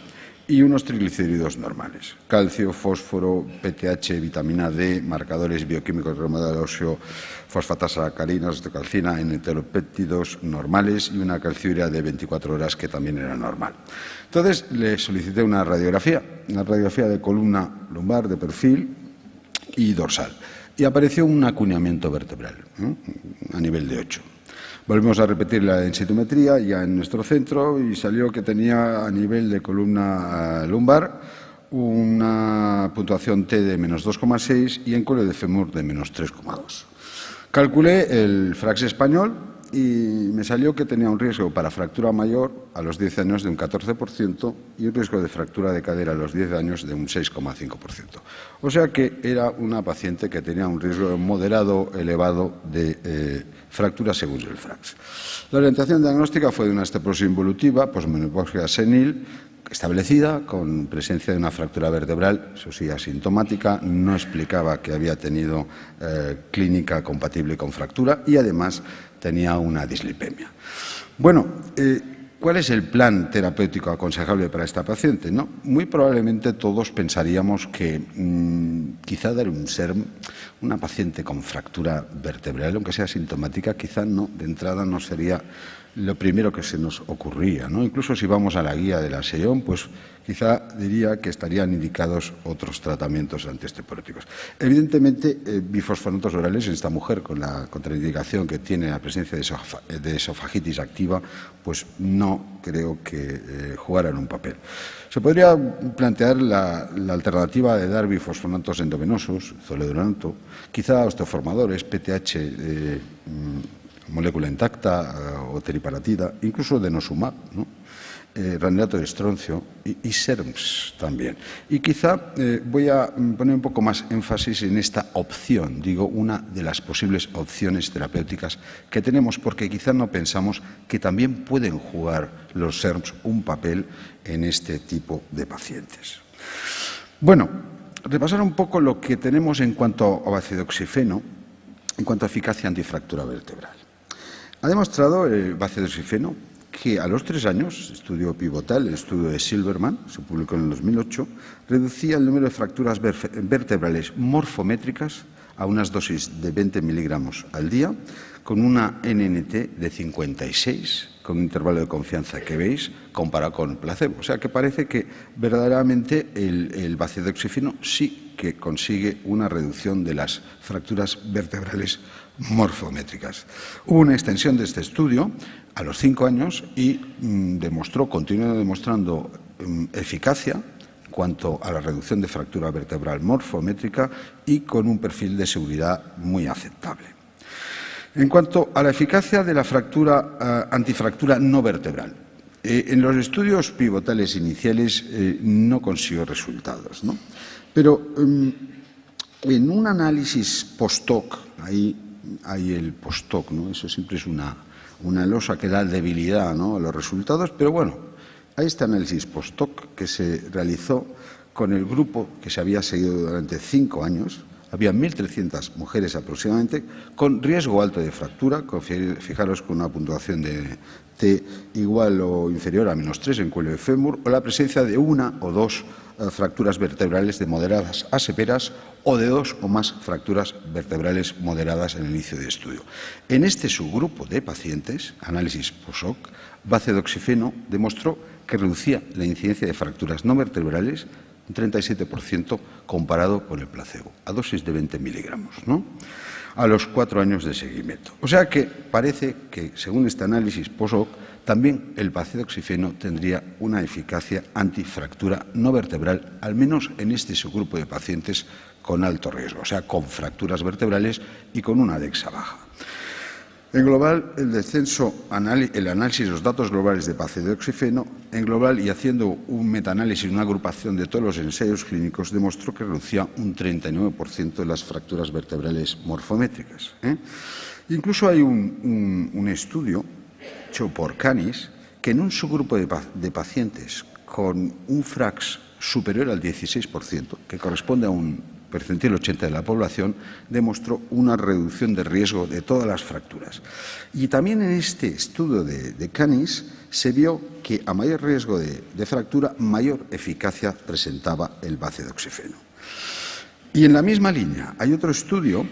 y unos triglicéridos normales. Calcio, fósforo, PTH, vitamina D, marcadores bioquímicos de remodelado óseo, fosfatasa sacarinas de calcina en heteropéptidos normales y una calciuria de 24 horas que también era normal. Entonces le solicité una radiografía de columna lumbar, de perfil y dorsal. Y apareció un acuñamiento vertebral a nivel de 8. Volvimos a repetir la densitometría ya en nuestro centro y salió que tenía a nivel de columna lumbar una puntuación T de menos 2,6 y en cuello de fémur de menos 3,2. Calculé el FRAX español y me salió que tenía un riesgo para fractura mayor a los 10 años de un 14% y un riesgo de fractura de cadera a los 10 años de un 6,5%. O sea que era una paciente que tenía un riesgo moderado elevado de fractura según el FRAX. La orientación diagnóstica fue de una osteoporosis involutiva, posmenopausia senil, establecida con presencia de una fractura vertebral, eso sí, asintomática, no explicaba que había tenido clínica compatible con fractura y además tenía una dislipemia. Bueno, ¿cuál es el plan terapéutico aconsejable para esta paciente? ¿No? Muy probablemente todos pensaríamos que quizá dar un SERM, una paciente con fractura vertebral, aunque sea asintomática, quizá no, de entrada no sería lo primero que se nos ocurría, ¿no? Incluso si vamos a la guía de la SEOM, pues quizá diría que estarían indicados otros tratamientos antiosteoporóticos. Evidentemente, bifosfonatos orales en esta mujer con la contraindicación que tiene la presencia de esofagitis activa, pues no creo que jugaran un papel. Se podría plantear la alternativa de dar bifosfonatos endovenosos, zoledronate, quizá osteoformadores, PTH, molécula intacta o teriparatida, incluso denosumab, ¿no? Ranirato de estroncio y SERMs también. Y quizá voy a poner un poco más énfasis en esta opción, digo, una de las posibles opciones terapéuticas que tenemos, porque quizá no pensamos que también pueden jugar los SERMs un papel en este tipo de pacientes. Bueno, repasar un poco lo que tenemos en cuanto a bacidoxifeno, en cuanto a eficacia antifractura vertebral. Ha demostrado el bacidoxifeno que a los 3 años, estudio pivotal, el estudio de Silverman, se publicó en el 2008, reducía el número de fracturas vertebrales morfométricas a unas dosis de 20 miligramos al día, con una NNT de 56, con un intervalo de confianza que veis, comparado con placebo. O sea que parece que verdaderamente el bacidoxifeno sí que consigue una reducción de las fracturas vertebrales morfométricas. Hubo una extensión de este estudio a los 5 años y continuó demostrando eficacia en cuanto a la reducción de fractura vertebral morfométrica y con un perfil de seguridad muy aceptable. En cuanto a la eficacia de la antifractura no vertebral, en los estudios pivotales iniciales no consiguió resultados, ¿no? Pero en un análisis post-hoc, ahí hay el post-hoc, ¿no? Eso siempre es una losa que da debilidad, ¿no?, a los resultados, pero bueno, hay este análisis post-hoc que se realizó con el grupo que se había seguido durante 5 años. Había 1.300 mujeres aproximadamente con riesgo alto de fractura, fijaros con una puntuación de T igual o inferior a -3 en cuello de fémur, o la presencia de una o dos fracturas vertebrales de moderadas a severas o de 2 o más fracturas vertebrales moderadas en el inicio de estudio. En este subgrupo de pacientes, análisis post-hoc, bacedoxifeno demostró que reducía la incidencia de fracturas no vertebrales un 37% comparado con el placebo, a dosis de 20 miligramos, ¿no?, a los 4 años de seguimiento. O sea que parece que, según este análisis post-hoc, también el bacedoxifeno tendría una eficacia antifractura no vertebral, al menos en este subgrupo de pacientes con alto riesgo, o sea, con fracturas vertebrales y con una DEXA baja. En global, el análisis de los datos globales de bacedoxifeno, en global y haciendo un metaanálisis, una agrupación de todos los ensayos clínicos, demostró que reducía un 39% de las fracturas vertebrales morfométricas. Incluso hay un estudio hecho por Canis que en un subgrupo de pacientes con un FRAX superior al 16%, que corresponde a un percentil 80 de la población, demostró una reducción de riesgo de todas las fracturas. Y también en este estudio de Canis se vio que a mayor riesgo de fractura, mayor eficacia presentaba el bacedoxifeno. Y en la misma línea hay otro estudio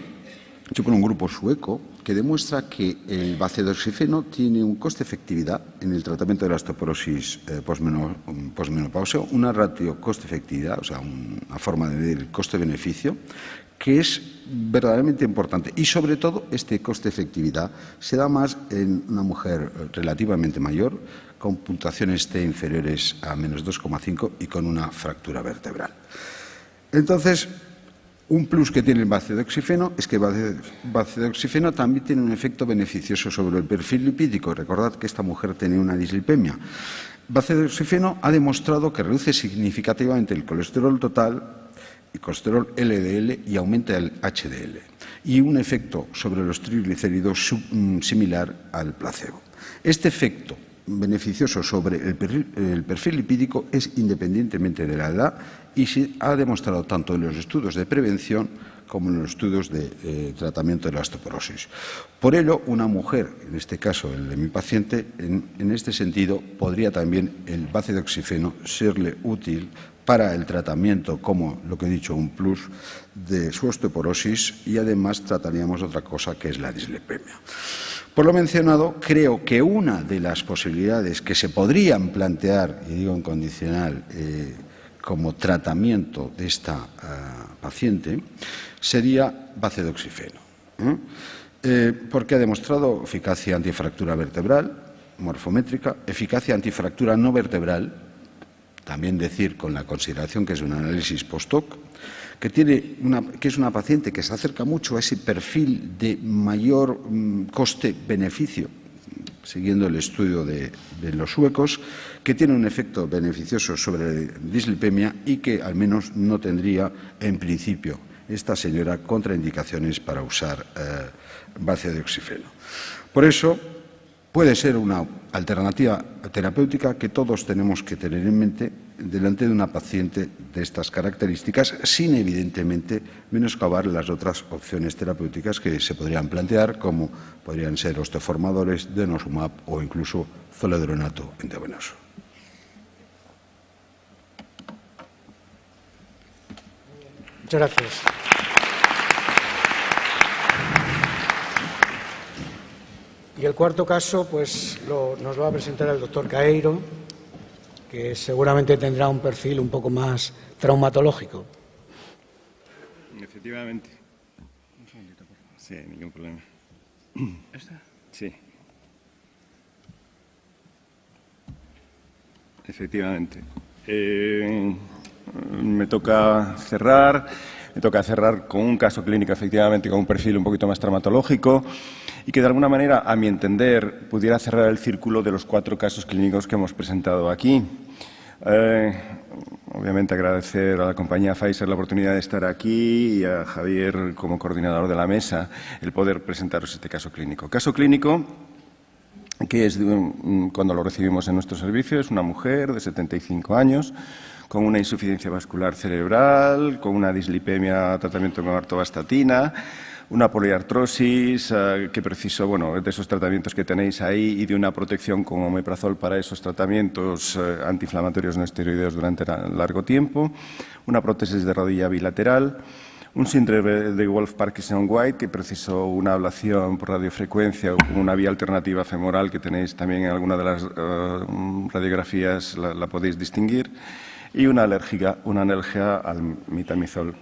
hecho por un grupo sueco que demuestra que el bacedoxifeno tiene un coste-efectividad en el tratamiento de la osteoporosis posmenopáusea, una ratio coste-efectividad, o sea, una forma de medir el coste-beneficio, que es verdaderamente importante. Y, sobre todo, este coste-efectividad se da más en una mujer relativamente mayor, con puntuaciones T inferiores a menos 2,5 y con una fractura vertebral. Entonces, un plus que tiene el bacedoxifeno es que el bacedoxifeno también tiene un efecto beneficioso sobre el perfil lipídico. Recordad que esta mujer tenía una dislipemia. Bacedoxifeno ha demostrado que reduce significativamente el colesterol total, el colesterol LDL y aumenta el HDL. Y un efecto sobre los triglicéridos similar al placebo. Este efecto beneficioso sobre el perfil lipídico es independientemente de la edad y se ha demostrado tanto en los estudios de prevención como en los estudios de tratamiento de la osteoporosis. Por ello, una mujer, en este caso el de mi paciente, en este sentido, podría también el bacedoxifeno serle útil para el tratamiento, como lo que he dicho, un plus de su osteoporosis, y además trataríamos otra cosa que es la dislipemia. Por lo mencionado, creo que una de las posibilidades que se podrían plantear, y digo en condicional, como tratamiento de esta paciente, sería bacedoxifeno, porque ha demostrado eficacia antifractura vertebral, morfométrica, eficacia antifractura no vertebral, también decir con la consideración que es un análisis post-hoc, que es una paciente que se acerca mucho a ese perfil de mayor coste-beneficio, siguiendo el estudio de los suecos, que tiene un efecto beneficioso sobre la dislipemia y que al menos no tendría, en principio, esta señora contraindicaciones para usar bacedoxifeno. Por eso, puede ser una alternativa terapéutica que todos tenemos que tener en mente delante de una paciente de estas características, sin evidentemente menoscabar las otras opciones terapéuticas que se podrían plantear, como podrían ser osteoformadores, denosumab o incluso zoledronato endovenoso. Muchas gracias. Y el cuarto caso, pues nos lo va a presentar el doctor Caeiro, que seguramente tendrá un perfil un poco más traumatológico. Efectivamente. Un segundito, por favor. Sí, ningún problema. ¿Esta? Sí. Efectivamente. Me toca cerrar con un caso clínico, efectivamente, con un perfil un poquito más traumatológico y que, de alguna manera, a mi entender, pudiera cerrar el círculo de los 4 casos clínicos que hemos presentado aquí. Obviamente, agradecer a la compañía Pfizer la oportunidad de estar aquí y a Javier, como coordinador de la mesa, el poder presentaros este caso clínico. Caso clínico que es cuando lo recibimos en nuestro servicio, es una mujer de 75 años con una insuficiencia vascular cerebral, con una dislipemia, tratamiento con artovastatina, una poliartrosis que precisó, bueno, de esos tratamientos que tenéis ahí y de una protección con omeprazol para esos tratamientos antiinflamatorios no esteroideos durante largo tiempo, una prótesis de rodilla bilateral, un síndrome de Wolff-Parkinson-White que precisó una ablación por radiofrecuencia o como una vía alternativa femoral que tenéis también en alguna de las radiografías, la podéis distinguir, y una alergia al mitamizol.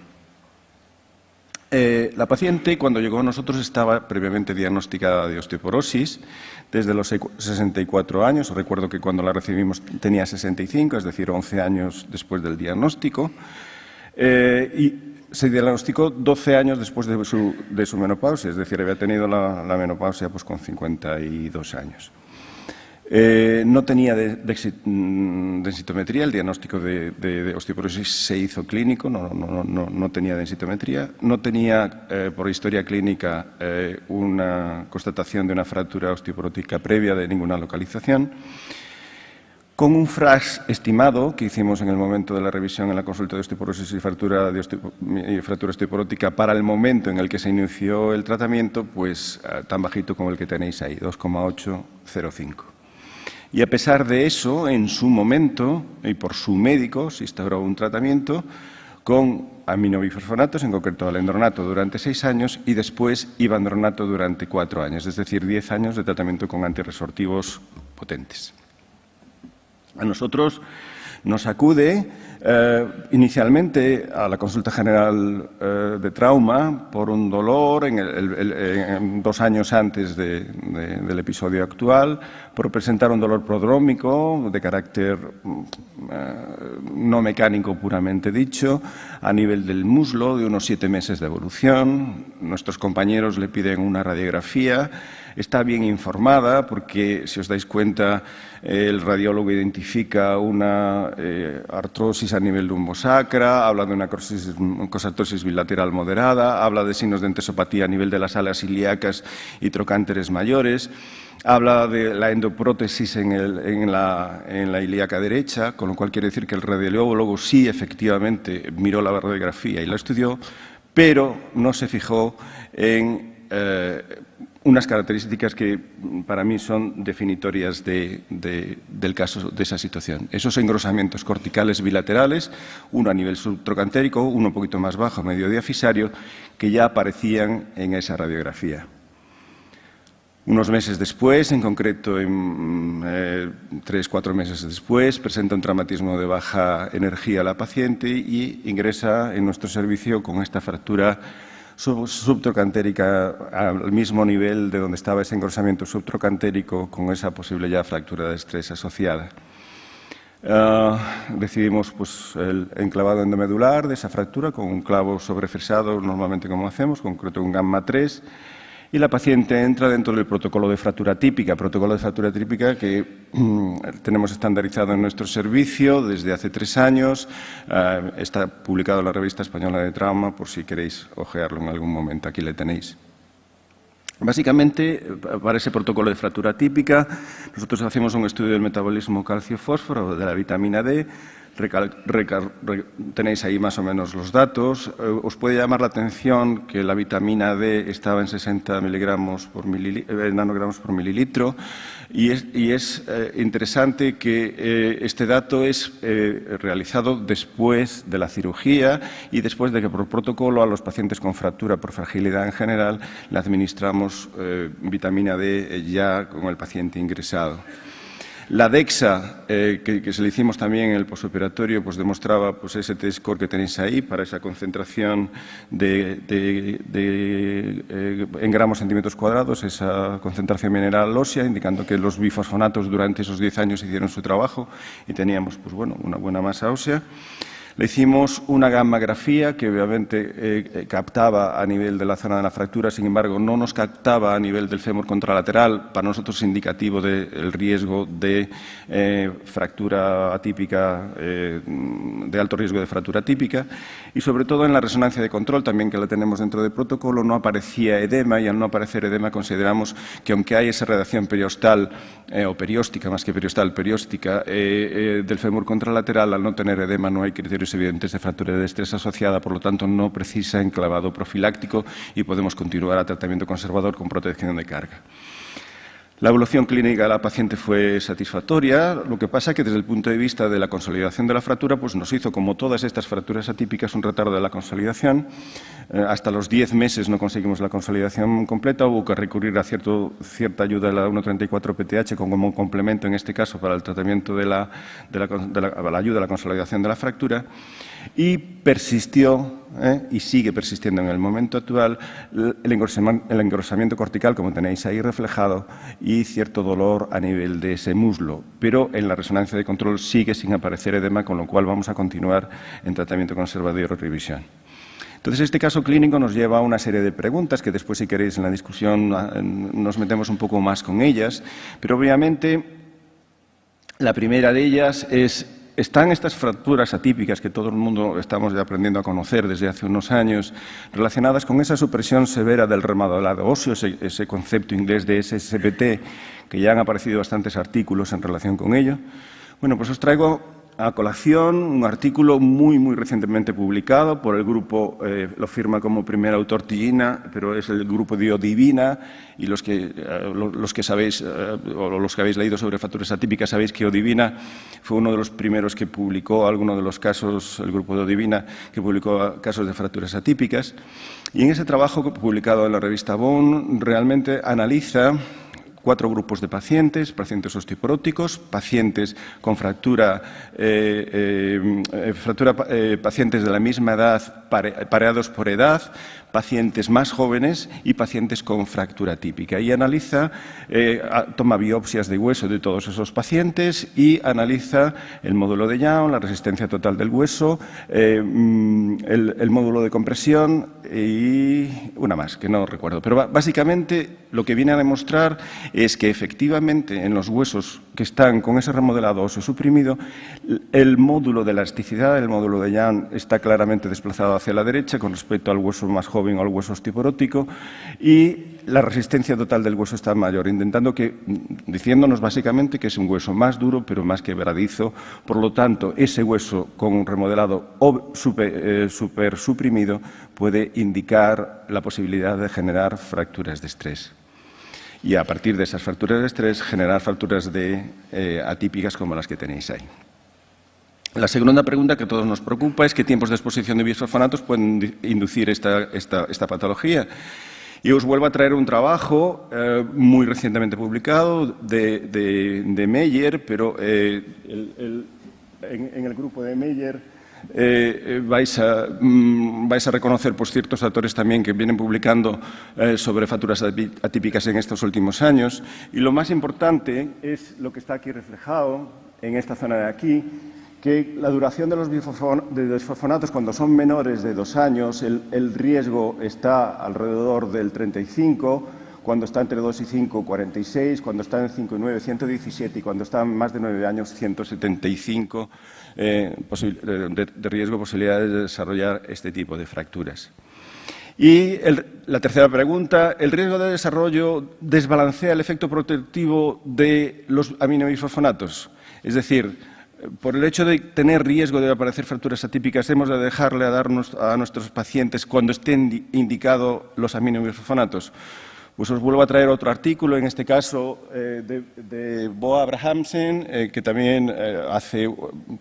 La paciente, cuando llegó a nosotros, estaba previamente diagnosticada de osteoporosis desde los 64 años. Recuerdo que cuando la recibimos tenía 65, es decir, 11 años después del diagnóstico. Y se diagnosticó 12 años después de su menopausia, es decir, había tenido la menopausia pues, con 52 años. No tenía densitometría, el diagnóstico de osteoporosis se hizo clínico, no tenía densitometría, no tenía por historia clínica una constatación de una fractura osteoporótica previa de ninguna localización. Con un FRAX estimado que hicimos en el momento de la revisión en la consulta de osteoporosis y fractura osteoporótica para el momento en el que se inició el tratamiento, pues tan bajito como el que tenéis ahí, 2,805. Y a pesar de eso, en su momento, y por su médico, se instauró un tratamiento con aminobifosfonatos, en concreto alendronato, durante 6 años y después ivandronato durante 4 años, es decir, 10 años de tratamiento con antirresortivos potentes. A nosotros nos acude inicialmente a la consulta general de trauma por un dolor 2 años antes del episodio actual, por presentar un dolor prodrómico de carácter no mecánico puramente dicho, a nivel del muslo, de unos 7 meses de evolución. Nuestros compañeros le piden una radiografía. Está bien informada porque, si os dais cuenta, el radiólogo identifica una artrosis a nivel lumbosacra, habla de una cosartrosis bilateral moderada, habla de signos de entesopatía a nivel de las alas ilíacas y trocánteres mayores, habla de la endoprótesis en la ilíaca derecha, con lo cual quiere decir que el radiólogo sí efectivamente miró la radiografía y la estudió, pero no se fijó en unas características que para mí son definitorias del caso, de esa situación. Esos engrosamientos corticales bilaterales, uno a nivel subtrocantérico, uno un poquito más bajo, medio diafisario, que ya aparecían en esa radiografía. Unos meses después, en concreto 3-4 meses después, presenta un traumatismo de baja energía a la paciente y ingresa en nuestro servicio con esta fractura subtrocantérica al mismo nivel de donde estaba ese engrosamiento subtrocantérico, con esa posible ya fractura de estrés asociada. Decidimos pues, el enclavado endomedular de esa fractura con un clavo sobrefresado, normalmente como hacemos, en concreto un gamma 3, y la paciente entra dentro del protocolo de fractura típica que tenemos estandarizado en nuestro servicio desde hace 3 años. Está publicado en la Revista Española de Trauma, por si queréis ojearlo en algún momento. Aquí le tenéis. Básicamente, para ese protocolo de fractura típica, nosotros hacemos un estudio del metabolismo calcio-fósforo, de la vitamina D. Tenéis ahí más o menos los datos. Os puede llamar la atención que la vitamina D estaba en 60 nanogramos por mililitro y es interesante que este dato es realizado después de la cirugía y después de que por protocolo a los pacientes con fractura por fragilidad en general le administramos vitamina D ya con el paciente ingresado. La DEXA, que se le hicimos también en el postoperatorio, pues demostraba pues, ese T-score que tenéis ahí para esa concentración en gramos centímetros cuadrados, esa concentración mineral ósea, indicando que los bifosfonatos durante esos 10 años hicieron su trabajo y teníamos pues, bueno, una buena masa ósea. Le hicimos una gammagrafía que obviamente captaba a nivel de la zona de la fractura, sin embargo no nos captaba a nivel del fémur contralateral, para nosotros indicativo del riesgo de fractura atípica, de alto riesgo de fractura típica, y sobre todo en la resonancia de control, también que la tenemos dentro del protocolo, no aparecía edema, y al no aparecer edema consideramos que aunque hay esa radiación periostal o perióstica, más que periostal, perióstica del fémur contralateral, al no tener edema no hay criterio criterios evidentes de fractura de estrés asociada, por lo tanto no precisa enclavado profiláctico y podemos continuar a tratamiento conservador con protección de carga. La evolución clínica de la paciente fue satisfactoria, lo que pasa que desde el punto de vista de la consolidación de la fractura, pues nos hizo, como todas estas fracturas atípicas, un retardo de la consolidación. Hasta los 10 meses no conseguimos la consolidación completa, hubo que recurrir a cierta ayuda de la 134-PTH como complemento, en este caso, para el tratamiento de la ayuda a la consolidación de la fractura, y persistió, y sigue persistiendo en el momento actual, el engrosamiento cortical, como tenéis ahí reflejado, y cierto dolor a nivel de ese muslo. Pero en la resonancia de control sigue sin aparecer edema, con lo cual vamos a continuar en tratamiento conservador y revisión. Entonces, este caso clínico nos lleva a una serie de preguntas que después, si queréis, en la discusión nos metemos un poco más con ellas. Pero, obviamente, la primera de ellas es: ¿están estas fracturas atípicas que todo el mundo estamos ya aprendiendo a conocer desde hace unos años relacionadas con esa supresión severa del remodelado óseo, ese concepto inglés de SSPT, que ya han aparecido bastantes artículos en relación con ello? Bueno, pues os traigo a colación un artículo muy recientemente publicado por el grupo, lo firma como primer autor Tillina, pero es el grupo de Odivina, y los que sabéis, o los que habéis leído sobre fracturas atípicas, sabéis que Odivina fue uno de los primeros que publicó algunos de los casos, el grupo de Odivina, que publicó casos de fracturas atípicas. Y en ese trabajo publicado en la revista Bone, realmente analiza 4 grupos de pacientes: pacientes osteoporóticos, pacientes con pacientes de la misma edad, pareados por edad, pacientes más jóvenes y pacientes con fractura típica. Y analiza, toma biopsias de hueso de todos esos pacientes y analiza el módulo de Young, la resistencia total del hueso, el módulo de compresión y una más, que no recuerdo. Pero básicamente lo que viene a demostrar es que efectivamente en los huesos que están con ese remodelado óseo suprimido, el módulo de elasticidad, el módulo de Young, está claramente desplazado hacia la derecha con respecto al hueso más joven o al hueso osteoporótico, y la resistencia total del hueso está mayor, diciéndonos básicamente que es un hueso más duro pero más quebradizo. Por lo tanto, ese hueso con un remodelado super suprimido puede indicar la posibilidad de generar fracturas de estrés. Y a partir de esas fracturas de estrés, generar fracturas atípicas como las que tenéis ahí. La segunda pregunta que a todos nos preocupa es qué tiempos de exposición de bisfosfonatos pueden inducir esta patología. Y os vuelvo a traer un trabajo muy recientemente publicado de Meyer, pero en el grupo de Meyer vais a reconocer pues, ciertos autores también que vienen publicando sobre fracturas atípicas en estos últimos años. Y lo más importante es lo que está aquí reflejado en esta zona de aquí, que la duración de los bisfosfonatos, cuando son menores de 2 años, el riesgo está alrededor del 35, cuando está entre 2 y 5, 46, cuando está en 5 y 9, 117, y cuando está en más de 9 años, 175 de riesgo, posibilidades de desarrollar este tipo de fracturas. Y la tercera pregunta: ¿el riesgo de desarrollo desbalancea el efecto protectivo de los aminobisfosfonatos? Es decir, por el hecho de tener riesgo de aparecer fracturas atípicas, ¿hemos de dejarle a darnos a nuestros pacientes cuando estén indicados los aminobisfosfonatos? Pues os vuelvo a traer otro artículo, en este caso de Bo Abrahamsen, que también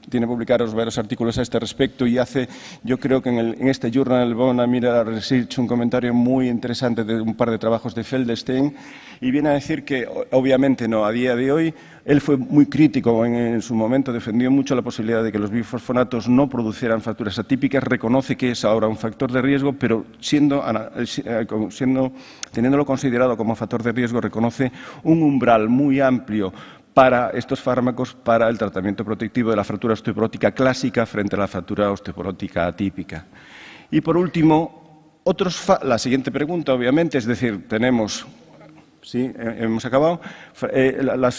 tiene publicados varios artículos a este respecto, y hace, yo creo que en este Journal Bone Mineral Research, un comentario muy interesante de un par de trabajos de Feldstein, y viene a decir que, obviamente no, a día de hoy, él fue muy crítico en su momento, defendió mucho la posibilidad de que los bisfosfonatos no produjeran fracturas atípicas, reconoce que es ahora un factor de riesgo, pero teniéndolo considerado como factor de riesgo, reconoce un umbral muy amplio para estos fármacos para el tratamiento protectivo de la fractura osteoporótica clásica frente a la fractura osteoporótica atípica. Y por último, la siguiente pregunta, obviamente, es decir, tenemos... Sí, hemos acabado. La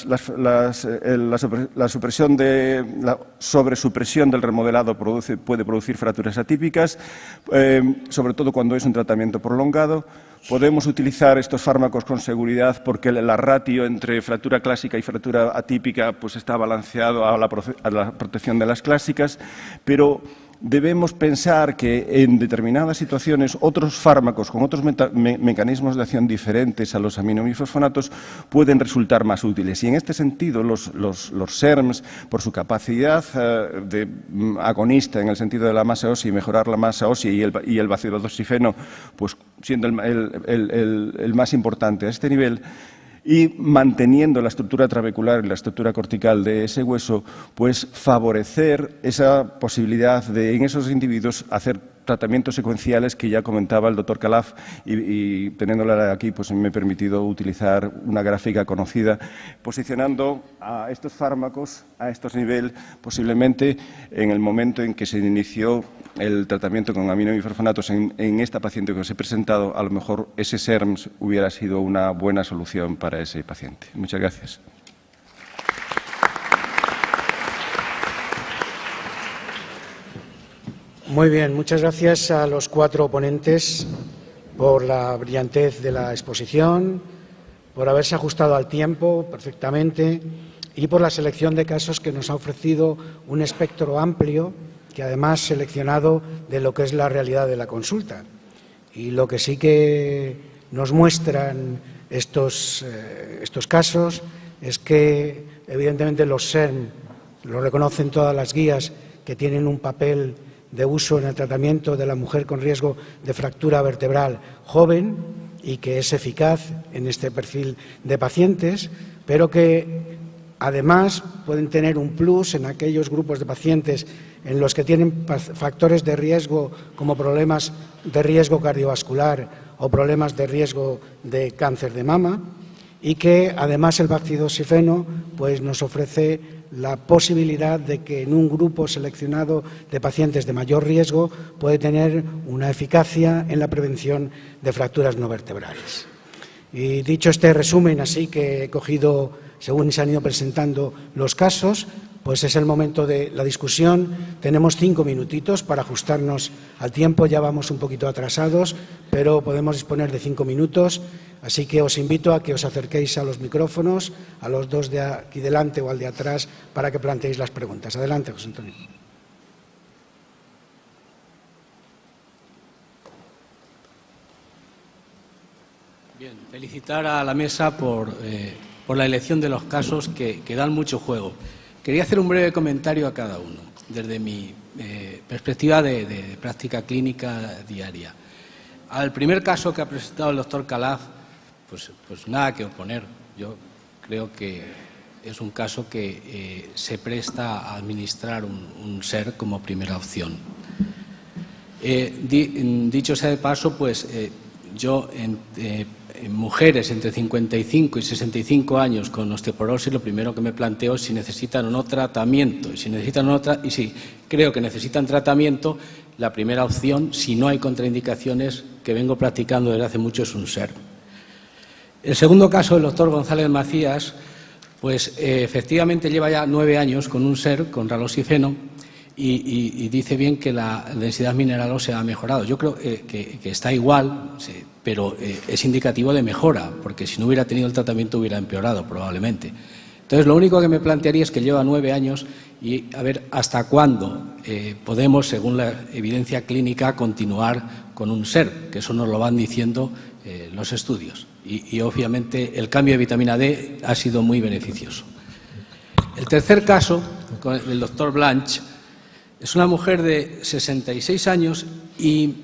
sobresupresión del remodelado puede producir fracturas atípicas, sobre todo cuando es un tratamiento prolongado. Podemos utilizar estos fármacos con seguridad porque la ratio entre fractura clásica y fractura atípica pues está balanceado a la protección de las clásicas, pero debemos pensar que en determinadas situaciones otros fármacos con otros mecanismos de acción diferentes a los aminobifosfonatos pueden resultar más útiles. Y en este sentido, los SERMs, por su capacidad de agonista en el sentido de la masa ósea y mejorar la masa ósea y el bacilodosifeno, pues siendo el más importante a este nivel, y manteniendo la estructura trabecular y la estructura cortical de ese hueso, pues favorecer esa posibilidad de, en esos individuos, hacer tratamientos secuenciales que ya comentaba el doctor Calaf y teniéndola aquí, pues me he permitido utilizar una gráfica conocida, posicionando a estos fármacos a estos niveles, posiblemente en el momento en que se inició el tratamiento con aminobifosfonatos en esta paciente que os he presentado, a lo mejor ese SERMS hubiera sido una buena solución para ese paciente. Muchas gracias. Muy bien, muchas gracias a los 4 ponentes por la brillantez de la exposición, por haberse ajustado al tiempo perfectamente y por la selección de casos que nos ha ofrecido un espectro amplio que además seleccionado de lo que es la realidad de la consulta. Y lo que sí que nos muestran estos casos es que evidentemente los SERM lo reconocen todas las guías que tienen un papel de uso en el tratamiento de la mujer con riesgo de fractura vertebral joven y que es eficaz en este perfil de pacientes, pero que además pueden tener un plus en aquellos grupos de pacientes en los que tienen factores de riesgo como problemas de riesgo cardiovascular o problemas de riesgo de cáncer de mama, y que además el bacilodosifeno pues nos ofrece la posibilidad de que en un grupo seleccionado de pacientes de mayor riesgo puede tener una eficacia en la prevención de fracturas no vertebrales. Y dicho este resumen, así que he cogido, según se han ido presentando los casos, pues es el momento de la discusión. Tenemos 5 minutitos para ajustarnos al tiempo, ya vamos un poquito atrasados, pero podemos disponer de 5 minutos. Así que os invito a que os acerquéis a los micrófonos, a los 2 de aquí delante o al de atrás, para que planteéis las preguntas. Adelante, José Antonio. Bien, felicitar a la mesa por la elección de los casos que dan mucho juego. Quería hacer un breve comentario a cada uno, desde mi perspectiva de práctica clínica diaria. Al primer caso que ha presentado el doctor Calaf, pues nada que oponer. Yo creo que es un caso que se presta a administrar un SER como primera opción. Dicho sea de paso, pues yo en mujeres entre 55 y 65 años con osteoporosis, lo primero que me planteo es si necesitan o no tratamiento. Y si creo que necesitan tratamiento, la primera opción, si no hay contraindicaciones, que vengo practicando desde hace mucho, es un SER. El segundo caso, el doctor González Macías, pues efectivamente lleva ya 9 años con un SER, con raloxifeno, y dice bien que la densidad mineral ósea ha mejorado. Yo creo que está igual, sí, pero es indicativo de mejora, porque si no hubiera tenido el tratamiento hubiera empeorado probablemente. Entonces, lo único que me plantearía es que lleva 9 años y a ver hasta cuándo podemos, según la evidencia clínica, continuar con un SER, que eso nos lo van diciendo los estudios. Y obviamente el cambio de vitamina D ha sido muy beneficioso. El tercer caso, con el doctor Blanch, es una mujer de 66 años y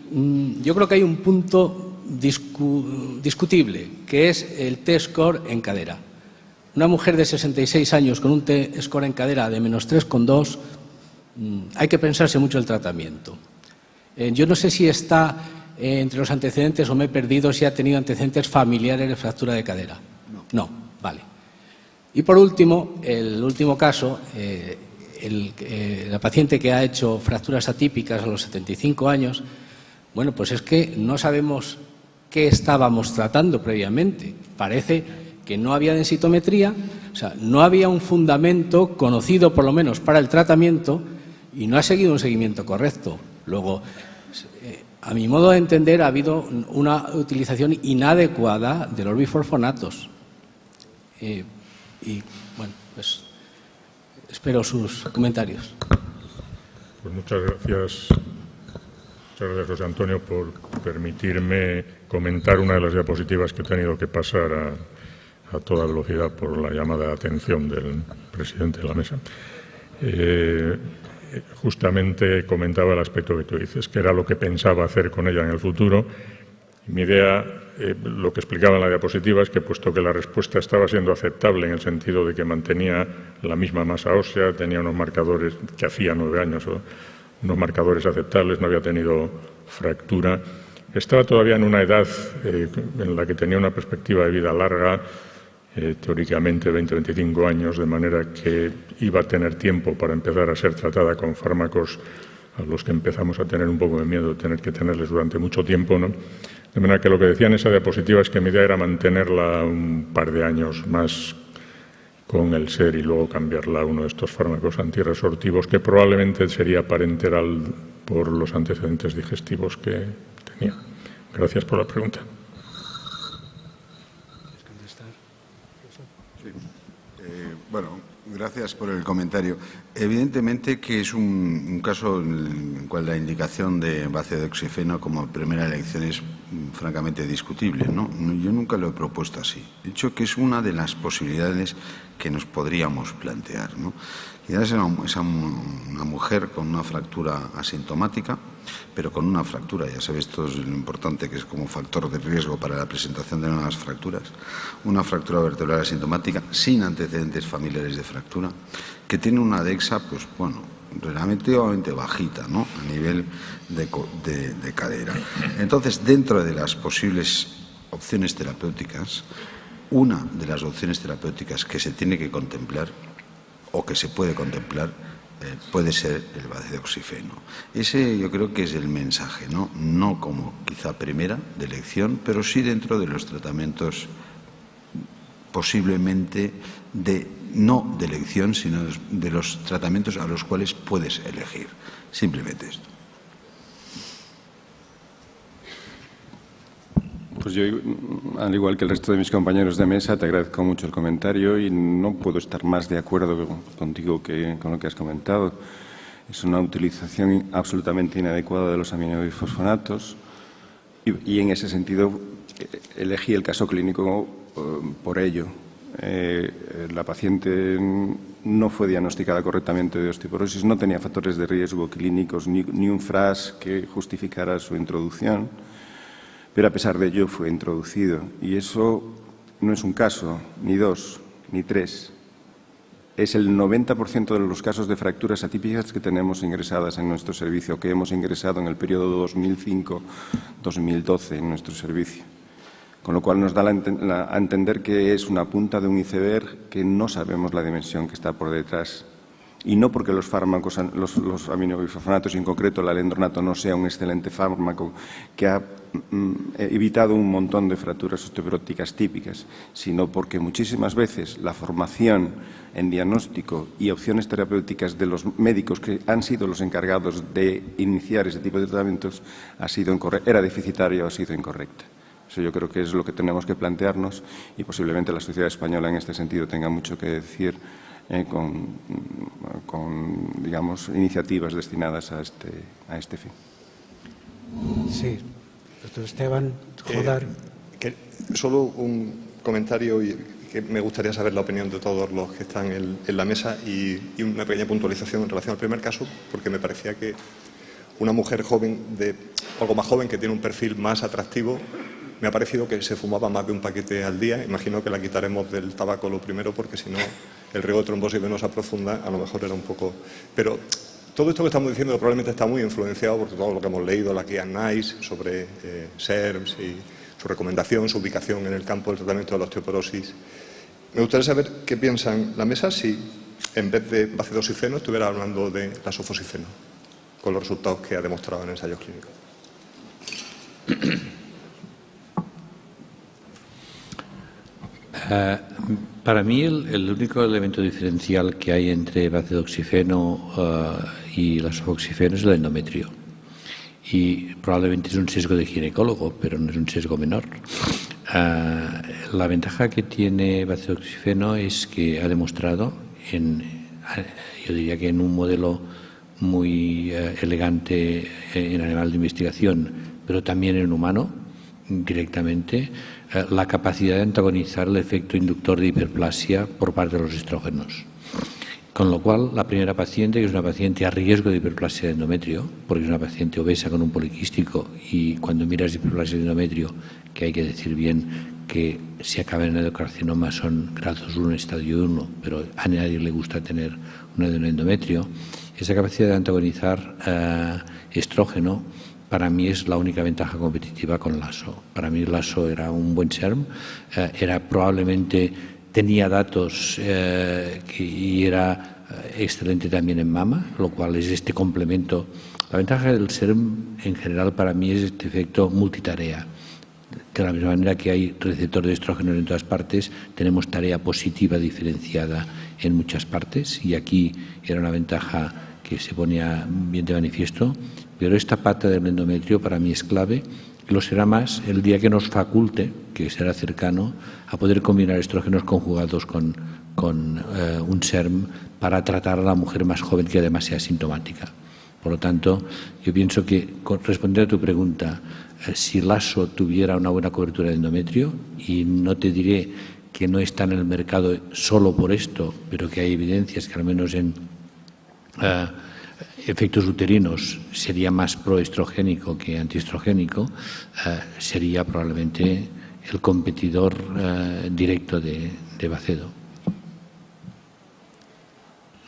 yo creo que hay un punto discutible, que es el T-score en cadera. Una mujer de 66 años con un T-score en cadera de menos 3,2, hay que pensarse mucho el tratamiento. Yo no sé si está entre los antecedentes o me he perdido si ha tenido antecedentes familiares de fractura de cadera. No, vale. Y por último, el último caso, la paciente que ha hecho fracturas atípicas a los 75 años, bueno, pues es que no sabemos qué estábamos tratando previamente. Parece que no había densitometría, o sea, no había un fundamento conocido por lo menos para el tratamiento y no ha seguido un seguimiento correcto. Luego, a mi modo de entender, ha habido una utilización inadecuada de los bifosfonatos. Y bueno, pues espero sus comentarios. Pues muchas gracias, José Antonio, por permitirme comentar una de las diapositivas que he tenido que pasar a toda velocidad por la llamada de atención del presidente de la mesa. Justamente comentaba el aspecto que tú dices, que era lo que pensaba hacer con ella en el futuro. Mi idea, lo que explicaba en la diapositiva, es que puesto que la respuesta estaba siendo aceptable en el sentido de que mantenía la misma masa ósea, tenía unos marcadores que hacía 9 años, unos marcadores aceptables, no había tenido fractura, estaba todavía en una edad en la que tenía una perspectiva de vida larga, teóricamente 20-25 años, de manera que iba a tener tiempo para empezar a ser tratada con fármacos a los que empezamos a tener un poco de miedo de tener que tenerles durante mucho tiempo, ¿no? De manera que lo que decía en esa diapositiva es que mi idea era mantenerla un par de años más con el SER y luego cambiarla a uno de estos fármacos antirresortivos, que probablemente sería parenteral por los antecedentes digestivos que tenía. Gracias por la pregunta. Bueno, gracias por el comentario. Evidentemente que es un caso en el cual la indicación de base de oxígeno como primera elección es francamente discutible, ¿no? Yo nunca lo he propuesto así. He dicho que es una de las posibilidades que nos podríamos plantear, ¿no? Quizás es una mujer con una fractura asintomática, pero con una fractura, ya sabéis todos lo importante que es como factor de riesgo para la presentación de nuevas fracturas, una fractura vertebral asintomática sin antecedentes familiares de fractura, que tiene una DEXA, pues bueno, relativamente bajita, ¿no?, a nivel de cadera. Entonces, dentro de las posibles opciones terapéuticas, una de las opciones terapéuticas que se tiene que contemplar o que se puede contemplar puede ser el base de oxígeno. Ese yo creo que es el mensaje, ¿no? No como quizá primera de elección, pero sí dentro de los tratamientos posiblemente no de elección, sino de los tratamientos a los cuales puedes elegir. Simplemente esto. Pues yo, al igual que el resto de mis compañeros de mesa, te agradezco mucho el comentario y no puedo estar más de acuerdo contigo que con lo que has comentado. Es una utilización absolutamente inadecuada de los aminobifosfonatos y en ese sentido elegí el caso clínico por ello. La paciente no fue diagnosticada correctamente de osteoporosis, no tenía factores de riesgo clínicos ni un FRAS que justificara su introducción, pero a pesar de ello fue introducido. Y eso no es un caso, ni dos, ni tres. Es el 90% de los casos de fracturas atípicas que tenemos ingresadas en nuestro servicio, que hemos ingresado en el periodo 2005-2012 en nuestro servicio. Con lo cual nos da a entender que es una punta de un iceberg que no sabemos la dimensión que está por detrás. Y no porque los fármacos, los aminobifosfonatos, y en concreto el alendronato, no sea un excelente fármaco que ha evitado un montón de fracturas osteoporóticas típicas, sino porque muchísimas veces la formación en diagnóstico y opciones terapéuticas de los médicos que han sido los encargados de iniciar ese tipo de tratamientos era deficitaria o ha sido incorrecta. Eso yo creo que es lo que tenemos que plantearnos y posiblemente la sociedad española en este sentido tenga mucho que decir con digamos, iniciativas destinadas a este fin. Sí, doctor Esteban Jodar. Solo un comentario y que me gustaría saber la opinión de todos los que están en la mesa y una pequeña puntualización en relación al primer caso, porque me parecía que una mujer joven, algo más joven, que tiene un perfil más atractivo, me ha parecido que se fumaba más de un paquete al día. Imagino que la quitaremos del tabaco lo primero, porque si no, el riesgo de trombosis venosa profunda a lo mejor era un poco... Pero todo esto que estamos diciendo probablemente está muy influenciado por todo lo que hemos leído, la guía NICE, sobre SERMs y su recomendación, su ubicación en el campo del tratamiento de la osteoporosis. Me gustaría saber qué piensan la mesa si, en vez de base de oxígeno, estuviera hablando de la sofosifeno, con los resultados que ha demostrado en ensayos clínicos. Para mí el único elemento diferencial que hay entre base de oxígeno y la sofoxifeno es el endometrio. Y probablemente es un sesgo de ginecólogo, pero no es un sesgo menor. La ventaja que tiene base de oxígeno es que ha demostrado, yo diría que en un modelo muy elegante en animal de investigación, pero también en humano, directamente, la capacidad de antagonizar el efecto inductor de hiperplasia por parte de los estrógenos. Con lo cual, la primera paciente, que es una paciente a riesgo de hiperplasia de endometrio, porque es una paciente obesa con un poliquístico, y cuando miras hiperplasia de endometrio, que hay que decir bien que si acaba en endocarcinoma son grados 1, estadio 1, pero a nadie le gusta tener un endometrio, esa capacidad de antagonizar estrógeno para mí es la única ventaja competitiva con LASO. Para mí LASO era un buen SERM, probablemente tenía datos y era excelente también en mama, lo cual es este complemento. La ventaja del SERM en general para mí es este efecto multitarea. De la misma manera que hay receptor de estrógenos en todas partes, tenemos tarea positiva diferenciada en muchas partes, y aquí era una ventaja que se ponía bien de manifiesto, pero esta pata del endometrio para mí es clave, y lo será más el día que nos faculte, que será cercano, a poder combinar estrógenos conjugados con un SERM para tratar a la mujer más joven que además sea sintomática. Por lo tanto, yo pienso que, respondiendo a tu pregunta, si LASO tuviera una buena cobertura de endometrio, y no te diré que no está en el mercado solo por esto, pero que hay evidencias que al menos en efectos uterinos sería más proestrogénico que antiestrogénico, sería probablemente el competidor directo de Bacedo.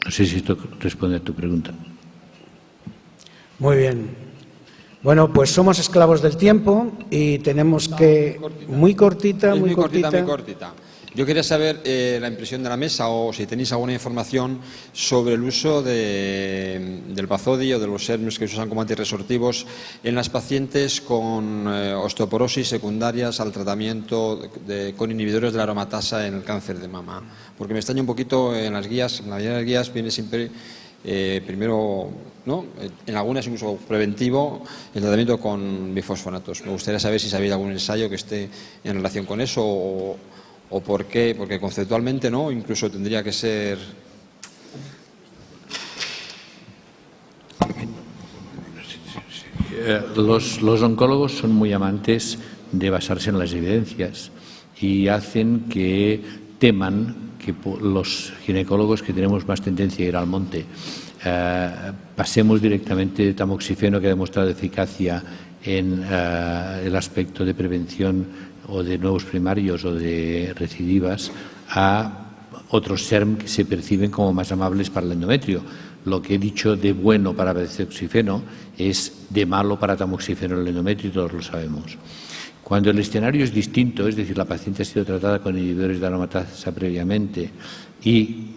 No sé si esto responde a tu pregunta. Muy bien. Bueno, pues somos esclavos del tiempo y tenemos que... Muy cortita. Yo quería saber la impresión de la mesa, o si tenéis alguna información sobre el uso del Bazodi o de los SERMs que se usan como antirresortivos en las pacientes con osteoporosis secundarias al tratamiento con inhibidores de la aromatasa en el cáncer de mama. Porque me extraña un poquito en las guías, en la mayoría de las guías viene siempre primero, ¿no?, en algunas incluso preventivo, el tratamiento con bifosfonatos. Me gustaría saber si sabéis algún ensayo que esté en relación con eso, o por qué, porque conceptualmente no, incluso tendría que ser. Los oncólogos son muy amantes de basarse en las evidencias y hacen que teman que los ginecólogos, que tenemos más tendencia a ir al monte, pasemos directamente de tamoxifeno, que ha demostrado eficacia en el aspecto de prevención o de nuevos primarios o de recidivas, a otros SERM que se perciben como más amables para el endometrio. Lo que he dicho de bueno para tamoxifeno es de malo para tamoxifeno en el endometrio, y todos lo sabemos. Cuando el escenario es distinto, es decir, la paciente ha sido tratada con inhibidores de aromatasa previamente y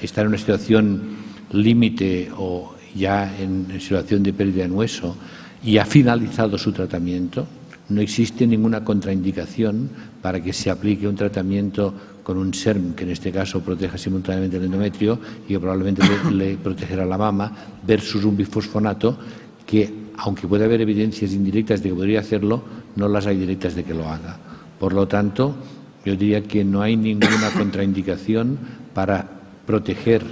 está en una situación límite o ya en situación de pérdida de hueso y ha finalizado su tratamiento, no existe ninguna contraindicación para que se aplique un tratamiento con un SERM, que en este caso proteja simultáneamente el endometrio y que probablemente le protegerá la mama, versus un bifosfonato que, aunque puede haber evidencias indirectas de que podría hacerlo, no las hay directas de que lo haga. Por lo tanto, yo diría que no hay ninguna contraindicación para proteger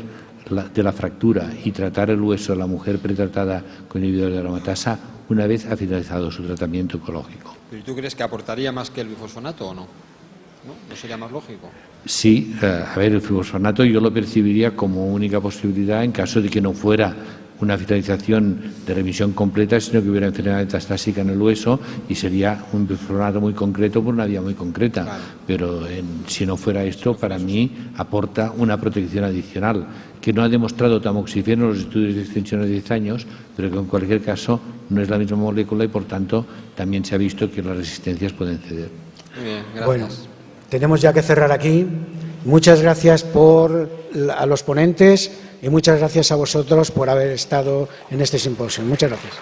de la fractura y tratar el hueso de la mujer pretratada con inhibidor de aromatasa una vez ha finalizado su tratamiento oncológico. ¿Pero tú crees que aportaría más que el bifosfonato o no? ¿No sería más lógico? Sí, a ver, el bifosfonato yo lo percibiría como única posibilidad en caso de que no fuera una finalización de remisión completa, sino que hubiera enfermedad metastásica en el hueso, y sería un bifosfonato muy concreto por una vía muy concreta. Claro. Pero si no fuera esto, para mí aporta una protección adicional, que no ha demostrado tamoxifeno en los estudios de extensión de 10 años, pero que en cualquier caso no es la misma molécula y por tanto también se ha visto que las resistencias pueden ceder. Muy bien, gracias. Bueno, tenemos ya que cerrar aquí. Muchas gracias a los ponentes y muchas gracias a vosotros por haber estado en este simposio. Muchas gracias.